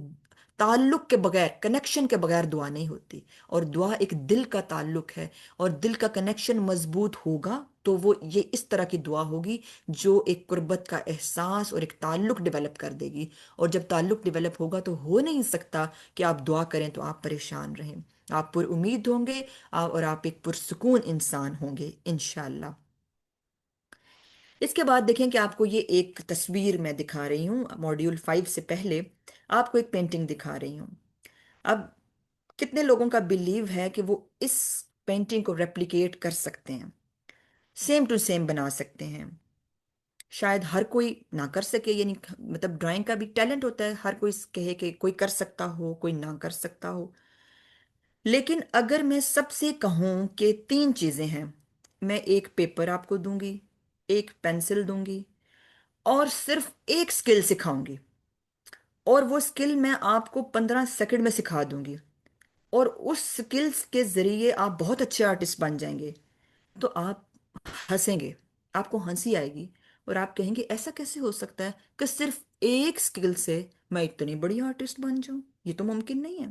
تعلق کے بغیر، کنیکشن کے بغیر دعا نہیں ہوتی، اور دعا ایک دل کا تعلق ہے، اور دل کا کنیکشن مضبوط ہوگا تو وہ یہ اس طرح کی دعا ہوگی جو ایک قربت کا احساس اور ایک تعلق ڈیولپ کر دے گی، اور جب تعلق ڈیولپ ہوگا تو ہو نہیں سکتا کہ آپ دعا کریں تو آپ پریشان رہیں، آپ پر امید ہوں گے، اور آپ ایک پرسکون انسان ہوں گے انشاءاللہ۔ اس کے بعد دیکھیں کہ آپ کو یہ ایک تصویر میں دکھا رہی ہوں، ماڈیول 5 سے پہلے آپ کو ایک پینٹنگ دکھا رہی ہوں۔ اب کتنے لوگوں کا بلیو ہے کہ وہ اس پینٹنگ کو ریپلیکیٹ کر سکتے ہیں، سیم ٹو سیم بنا سکتے ہیں؟ شاید ہر کوئی نہ کر سکے، یعنی مطلب ڈرائنگ کا بھی ٹیلنٹ ہوتا ہے، ہر کوئی کہے کہ کوئی کر سکتا ہو، کوئی نہ کر سکتا ہو، لیکن اگر میں سب سے کہوں کہ 3 چیزیں ہیں، میں ایک پیپر آپ کو دوں گی، ایک پینسل دوں گی، اور صرف ایک سکل سکھاؤں گی، اور وہ سکل میں آپ کو 15 سیکنڈ میں سکھا دوں گی، اور اس سکلز کے ذریعے آپ بہت اچھے آرٹسٹ بن جائیں گے، تو آپ ہنسیں گے، آپ کو ہنسی آئے گی، اور آپ کہیں گے ایسا کیسے ہو سکتا ہے کہ صرف ایک سکل سے میں اتنی بڑی آرٹسٹ بن جاؤں؟ یہ تو ممکن نہیں ہے۔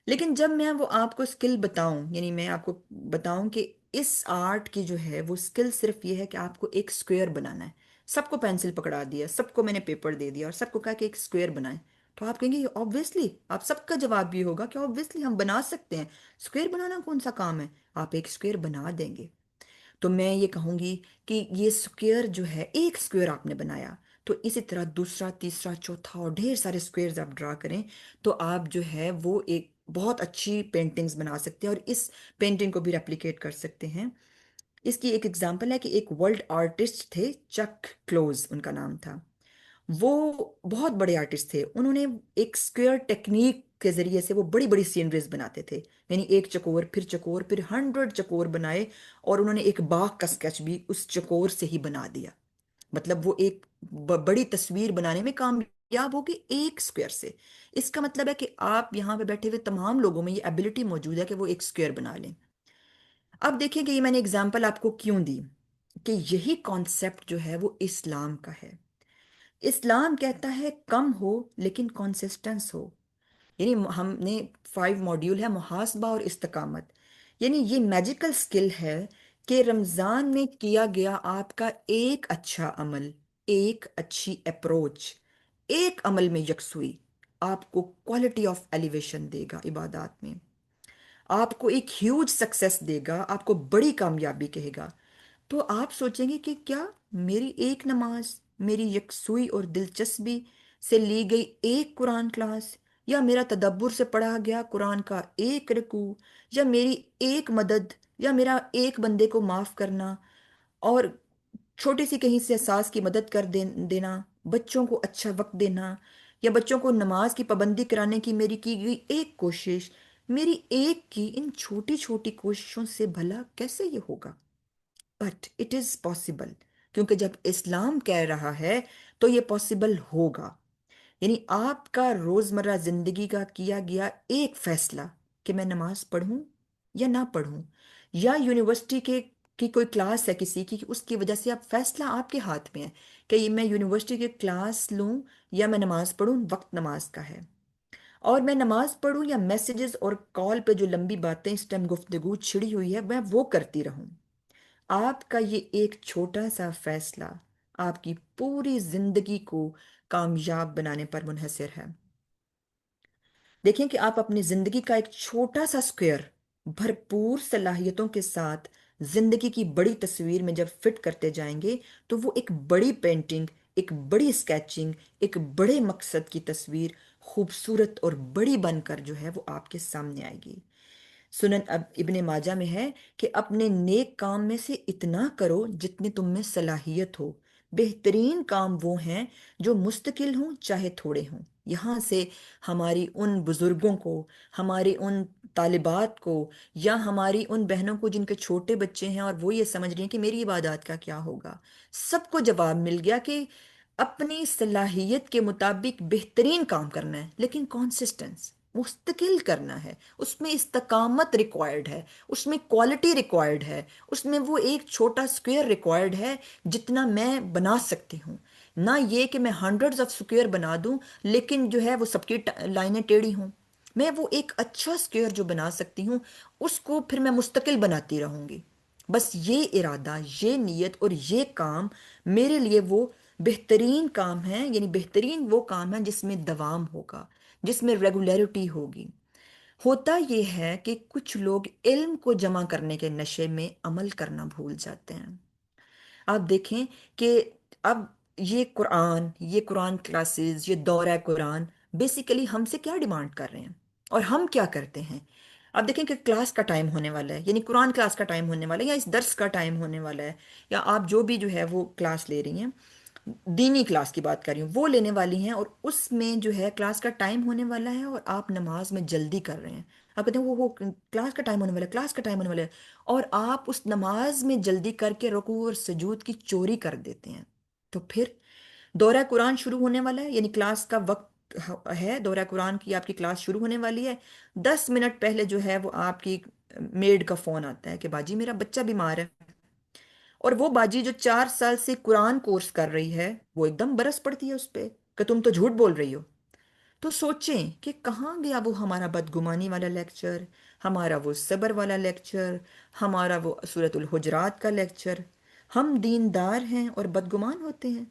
لیکن جب میں وہ آپ کو سکل بتاؤں، یعنی میں آپ کو بتاؤں کہ اس آرٹ کی جو ہے وہ اسکل صرف یہ ہے کہ آپ کو ایک اسکوئر بنانا ہے. سب کو پینسل پکڑا دیا، سب کو میں نے پیپر دے دیا اور سب کو کہا کہ ایک اسکوئر بنائیں. تو آپ کہیں گے آبویسلی، آپ سب کا جواب یہ ہوگا کہ آبویسلی ہم بنا سکتے ہیں، اسکوئر بنانا کون سا کام ہے. آپ ایک اسکوئر بنا دیں گے. تو میں یہ کہوں گی کہ یہ اسکوئر جو ہے، ایک اسکوئر آپ نے بنایا، تو اسی طرح دوسرا، تیسرا، چوتھا اور ڈھیر سارے اسکوئرز آپ ڈرا کریں، تو آپ جو ہے وہ ایک بہت اچھی پینٹنگز بنا سکتے ہیں اور اس پینٹنگ کو بھی ریپلیکیٹ کر سکتے ہیں. اس کی ایک ایگزامپل ہے کہ ایک ورلڈ آرٹسٹ تھے، چک کلوز ان کا نام تھا. وہ بہت بڑے آرٹسٹ تھے. انہوں نے ایک اسکوئر ٹیکنیک کے ذریعے سے وہ بڑی بڑی سینریز بناتے تھے. یعنی ایک چکور پھر 100 چکور بنائے، اور انہوں نے ایک باغ کا سکیچ بھی اس چکور سے ہی بنا دیا. مطلب وہ ایک بڑی تصویر بنانے میں کامیاب ہوگی ایک اسکوئر سے. اس کا مطلب ہے کہ آپ یہاں پہ بیٹھے ہوئے تمام لوگوں میں یہ ایبلٹی موجود ہے کہ وہ ایک اسکوئر بنا لیں. اب دیکھیں کہ یہ میں نے اگزامپل آپ کو کیوں دی، کہ یہی کانسیپٹ جو ہے وہ اسلام کا ہے. اسلام کہتا ہے کم ہو لیکن کنسسٹنس ہو. یعنی ہم نے 5 موڈیول ہے، محاسبہ اور استقامت. یعنی یہ میجیکل سکل ہے کہ رمضان میں کیا گیا آپ کا ایک اچھا عمل، ایک اچھی اپروچ، ایک عمل میں یکسوئی آپ کو کوالٹی آف ایلیویشن دے گا عبادات میں، آپ کو ایک ہیوج سکسیس دے گا، آپ کو بڑی کامیابی کہے گا. تو آپ سوچیں گے کہ کیا میری ایک نماز، میری یکسوئی اور دلچسپی سے لی گئی ایک قرآن کلاس، یا میرا تدبر سے پڑھا گیا قرآن کا ایک رکوع، یا میری ایک مدد، یا میرا ایک بندے کو معاف کرنا، اور چھوٹی سی کہیں سے ساس کی مدد کر دینا، بچوں کو اچھا وقت دینا، یا بچوں کو نماز کی پابندی کرانے کی میری کی گئی ایک کوشش، میری ایک کی ان چھوٹی چھوٹی کوششوں سے بھلا کیسے یہ ہوگا؟ بٹ اٹ از پاسبل، کیونکہ جب اسلام کہہ رہا ہے تو یہ پاسبل ہوگا. یعنی آپ کا روزمرہ زندگی کا کیا گیا ایک فیصلہ کہ میں نماز پڑھوں یا نہ پڑھوں، یا یونیورسٹی کی کوئی کلاس ہے کسی کی، اس کی وجہ سے اب فیصلہ آپ کے ہاتھ میں ہے کہ یہ میں یونیورسٹی کی کلاس لوں یا میں نماز پڑھوں. وقت نماز کا ہے، اور میں نماز پڑھوں یا میسیجز اور کال پہ جو لمبی باتیں اس ٹائم گفتگو چھڑی ہوئی ہے میں وہ کرتی رہوں. آپ کا یہ ایک چھوٹا سا فیصلہ آپ کی پوری زندگی کو کامیاب بنانے پر منحصر ہے. دیکھیں کہ آپ اپنی زندگی کا ایک چھوٹا سا سکوئر بھرپور صلاحیتوں کے ساتھ زندگی کی بڑی تصویر میں جب فٹ کرتے جائیں گے تو وہ ایک بڑی پینٹنگ، ایک بڑی سکیچنگ، ایک بڑے مقصد کی تصویر خوبصورت اور بڑی بن کر جو ہے وہ آپ کے سامنے آئے گی. سنن اب ابن ماجہ میں ہے کہ اپنے نیک کام میں سے اتنا کرو جتنی تم میں صلاحیت ہو. بہترین کام وہ ہیں جو مستقل ہوں چاہے تھوڑے ہوں. یہاں سے ہماری ان بزرگوں کو، ہماری ان طالبات کو، یا ہماری ان بہنوں کو جن کے چھوٹے بچے ہیں اور وہ یہ سمجھ رہی ہیں کہ میری عبادات کا کیا ہوگا، سب کو جواب مل گیا کہ اپنی صلاحیت کے مطابق بہترین کام کرنا ہے، لیکن کانسسٹنس مستقل کرنا ہے. اس میں استقامت ریکوائرڈ ہے، اس میں کوالٹی ریکوائرڈ ہے، اس میں وہ ایک چھوٹا سکوئر ریکوائرڈ ہے جتنا میں بنا سکتی ہوں. نہ یہ کہ میں ہنڈریڈز آف سکوئر بنا دوں لیکن جو ہے وہ سب کی لائنیں ٹیڑھی ہوں. میں وہ ایک اچھا سکوئر جو بنا سکتی ہوں اس کو پھر میں مستقل بناتی رہوں گی. بس یہ ارادہ، یہ نیت اور یہ کام میرے لیے وہ بہترین کام ہے. یعنی بہترین وہ کام ہے جس میں دوام ہوگا، جس میں ریگولیرٹی ہوگی. ہوتا یہ ہے کہ کچھ لوگ علم کو جمع کرنے کے نشے میں عمل کرنا بھول جاتے ہیں. آپ دیکھیں کہ اب یہ قرآن کلاسز، یہ دورہ قرآن بیسیکلی ہم سے کیا ڈیمانڈ کر رہے ہیں اور ہم کیا کرتے ہیں. اب دیکھیں کہ کلاس کا ٹائم ہونے والا ہے، یعنی قرآن کلاس کا ٹائم ہونے والا ہے، یا اس درس کا ٹائم ہونے والا ہے، یا آپ جو بھی جو ہے وہ کلاس لے رہی ہیں، دینی کلاس کی بات کر رہی ہوں، وہ لینے والی ہیں، اور اس میں جو ہے کلاس کا ٹائم ہونے والا ہے اور آپ نماز میں جلدی کر رہے ہیں. آپ کہتے ہیں وہ کلاس کا ٹائم ہونے والا ہے، کلاس کا ٹائم ہونے والا ہے، اور آپ اس نماز میں جلدی کر کے رکوع اور سجود کی چوری کر دیتے ہیں. تو پھر دورہ قرآن شروع ہونے والا ہے، یعنی کلاس کا وقت ہے، دورہ قرآن کی آپ کی کلاس شروع ہونے والی ہے. 10 منٹ پہلے جو ہے وہ آپ کی میڈ کا فون آتا ہے کہ باجی میرا بچہ بیمار ہے. اور وہ باجی جو 4 سال سے قرآن کورس کر رہی ہے وہ ایک دم برس پڑتی ہے اس پہ کہ تم تو جھوٹ بول رہی ہو. تو سوچیں کہ کہاں گیا وہ ہمارا بدگمانی والا لیکچر، ہمارا وہ صبر والا لیکچر، ہمارا وہ سورۃ الحجرات کا لیکچر۔ ہم دیندار ہیں اور بدگمان ہوتے ہیں،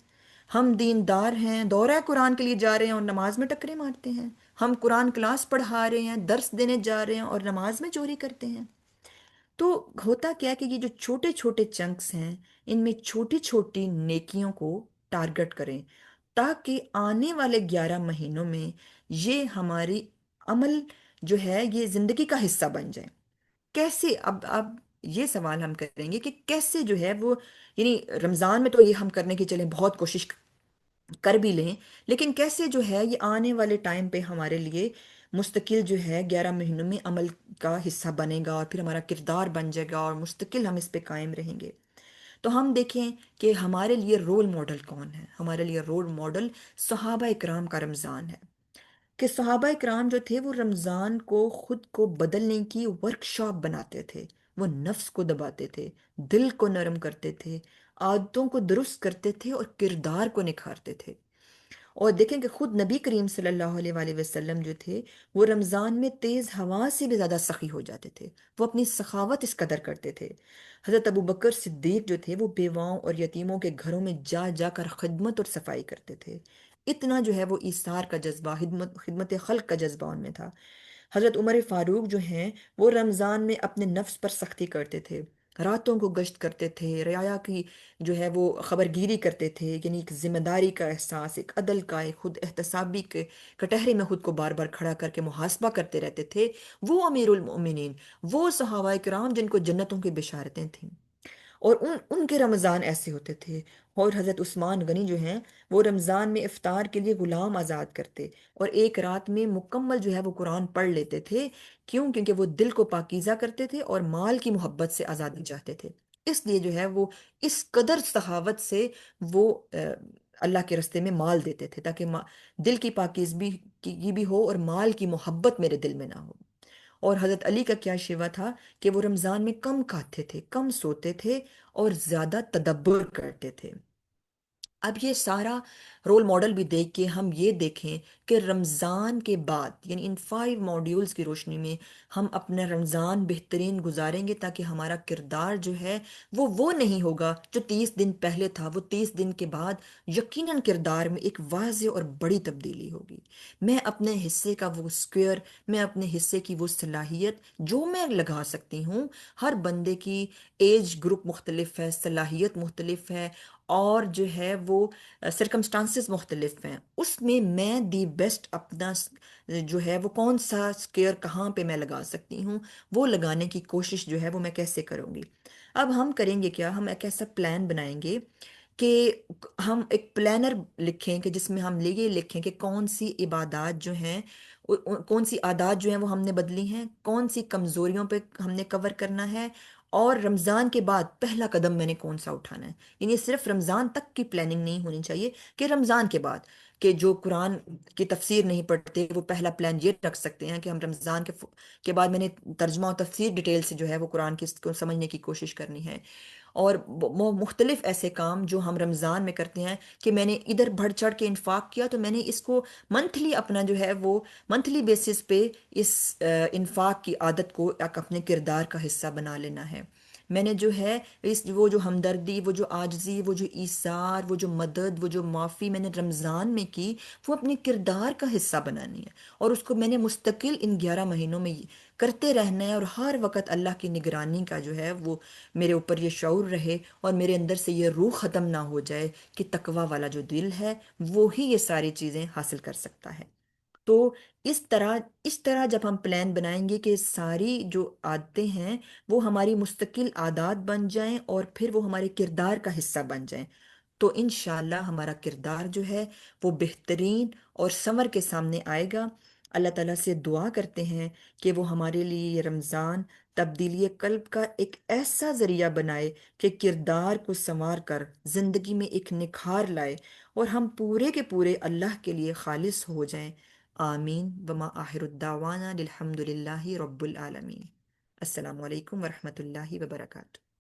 ہم دیندار ہیں دورہ قرآن کے لیے جا رہے ہیں اور نماز میں ٹکرے مارتے ہیں، ہم قرآن کلاس پڑھا رہے ہیں، درس دینے جا رہے ہیں اور نماز میں چوری کرتے ہیں۔ تو ہوتا کیا ہے کہ یہ جو چھوٹے چھوٹے چنکس ہیں، ان میں چھوٹی چھوٹی نیکیوں کو ٹارگٹ کریں، تاکہ آنے والے 11 مہینوں میں یہ ہماری عمل جو ہے یہ زندگی کا حصہ بن جائے۔ کیسے؟ اب یہ سوال ہم کریں گے کہ کیسے جو ہے وہ، یعنی رمضان میں تو یہ ہم کرنے کی چلیں بہت کوشش کر بھی لیں، لیکن کیسے جو ہے یہ آنے والے ٹائم پہ ہمارے لیے مستقل جو ہے 11 مہینوں میں عمل کا حصہ بنے گا، اور پھر ہمارا کردار بن جائے گا اور مستقل ہم اس پہ قائم رہیں گے۔ تو ہم دیکھیں کہ ہمارے لیے رول ماڈل کون ہے۔ ہمارے لیے رول ماڈل صحابہ اکرام کا رمضان ہے، کہ صحابہ اکرام جو تھے وہ رمضان کو خود کو بدلنے کی ورکشاپ بناتے تھے۔ وہ نفس کو دباتے تھے، دل کو نرم کرتے تھے، عادتوں کو درست کرتے تھے اور کردار کو نکھارتے تھے۔ اور دیکھیں کہ خود نبی کریم صلی اللہ علیہ وآلہ وسلم جو تھے وہ رمضان میں تیز ہوا سے بھی زیادہ سخی ہو جاتے تھے، وہ اپنی سخاوت اس قدر کرتے تھے۔ حضرت ابو بکر صدیق جو تھے وہ بیواؤں اور یتیموں کے گھروں میں جا جا کر خدمت اور صفائی کرتے تھے۔ اتنا جو ہے وہ ایثار کا جذبہ، خدمت خلق کا جذبہ ان میں تھا۔ حضرت عمر فاروق جو ہیں وہ رمضان میں اپنے نفس پر سختی کرتے تھے، راتوں کو گشت کرتے تھے، رعایا کی جو ہے وہ خبرگیری کرتے تھے، یعنی ایک ذمہ داری کا احساس، ایک عدل کا، ایک خود احتسابی کے کٹہرے میں خود کو بار بار کھڑا کر کے محاسبہ کرتے رہتے تھے۔ وہ امیر المؤمنین، وہ صحابہ کرام جن کو جنتوں کی بشارتیں تھیں، اور ان کے رمضان ایسے ہوتے تھے۔ اور حضرت عثمان غنی جو ہیں وہ رمضان میں افطار کے لیے غلام آزاد کرتے، اور ایک رات میں مکمل جو ہے وہ قرآن پڑھ لیتے تھے۔ کیوں؟ کیونکہ وہ دل کو پاکیزہ کرتے تھے اور مال کی محبت سے آزادی چاہتے تھے۔ اس لیے جو ہے وہ اس قدر سخاوت سے وہ اللہ کے رستے میں مال دیتے تھے، تاکہ دل کی پاکیزگی بھی ہو اور مال کی محبت میرے دل میں نہ ہو۔ اور حضرت علی کا کیا شیوا تھا کہ وہ رمضان میں کم کھاتے تھے، کم سوتے تھے اور زیادہ تدبر کرتے تھے۔ اب یہ سارا رول ماڈل بھی دیکھ کے ہم یہ دیکھیں کہ رمضان کے بعد، یعنی ان 5 موڈیولز کی روشنی میں ہم اپنا رمضان بہترین گزاریں گے، تاکہ ہمارا کردار جو ہے وہ نہیں ہوگا جو 30 دن پہلے تھا، وہ 30 دن کے بعد یقیناً کردار میں ایک واضح اور بڑی تبدیلی ہوگی۔ میں اپنے حصے کا وہ سکوئر، میں اپنے حصے کی وہ صلاحیت جو میں لگا سکتی ہوں، ہر بندے کی ایج گروپ مختلف ہے، صلاحیت مختلف ہے، اور جو ہے وہ سرکمسٹانسز مختلف ہیں، اس میں دی بیسٹ اپنا جو ہے وہ کون سا اسکیئر کہاں پہ میں لگا سکتی ہوں، وہ لگانے کی کوشش جو ہے وہ میں کیسے کروں گی۔ اب ہم کریں گے کیا، ہم ایک ایسا پلان بنائیں گے کہ ہم ایک پلانر لکھیں کہ جس میں ہم یہ لکھیں کہ کون سی عبادات جو ہیں، کون سی عادات جو ہیں وہ ہم نے بدلی ہیں، کون سی کمزوریوں پہ ہم نے کور کرنا ہے، اور رمضان کے بعد پہلا قدم میں نے کون سا اٹھانا ہے۔ یعنی صرف رمضان تک کی پلاننگ نہیں ہونی چاہیے، کہ رمضان کے بعد، کہ جو قرآن کی تفسیر نہیں پڑھتے وہ پہلا پلان یہ رکھ سکتے ہیں کہ ہم رمضان کے بعد میں نے ترجمہ و تفسیر ڈیٹیل سے جو ہے وہ قرآن کی کو سمجھنے کی کوشش کرنی ہے۔ اور مختلف ایسے کام جو ہم رمضان میں کرتے ہیں کہ میں نے ادھر بڑھ چڑھ کے انفاق کیا، تو میں نے اس کو منتھلی اپنا جو ہے وہ منتھلی بیسس پہ اس انفاق کی عادت کو ایک اپنے کردار کا حصہ بنا لینا ہے۔ میں نے جو ہے وہ جو ہمدردی، وہ جو عاجزی، وہ جو ایثار، وہ جو مدد، وہ جو معافی میں نے رمضان میں کی، وہ اپنے کردار کا حصہ بنانی ہے، اور اس کو میں نے مستقل ان 11 مہینوں میں کرتے رہنا ہے، اور ہر وقت اللہ کی نگرانی کا جو ہے وہ میرے اوپر یہ شعور رہے، اور میرے اندر سے یہ روح ختم نہ ہو جائے کہ تقوی والا جو دل ہے وہی یہ ساری چیزیں حاصل کر سکتا ہے۔ تو اس طرح جب ہم پلان بنائیں گے کہ ساری جو عادتیں ہیں وہ ہماری مستقل عادات بن جائیں اور پھر وہ ہمارے کردار کا حصہ بن جائیں، تو انشاءاللہ ہمارا کردار جو ہے وہ بہترین اور ثمر کے سامنے آئے گا۔ اللہ تعالیٰ سے دعا کرتے ہیں کہ وہ ہمارے لیے یہ رمضان تبدیلی قلب کا ایک ایسا ذریعہ بنائے کہ کردار کو سنوار کر زندگی میں ایک نکھار لائے، اور ہم پورے کے پورے اللہ کے لیے خالص ہو جائیں۔ آمین، وما آخر الدعوانا الحمد للہ رب العالمین۔ السلام علیکم ورحمۃ اللہ وبرکاتہ۔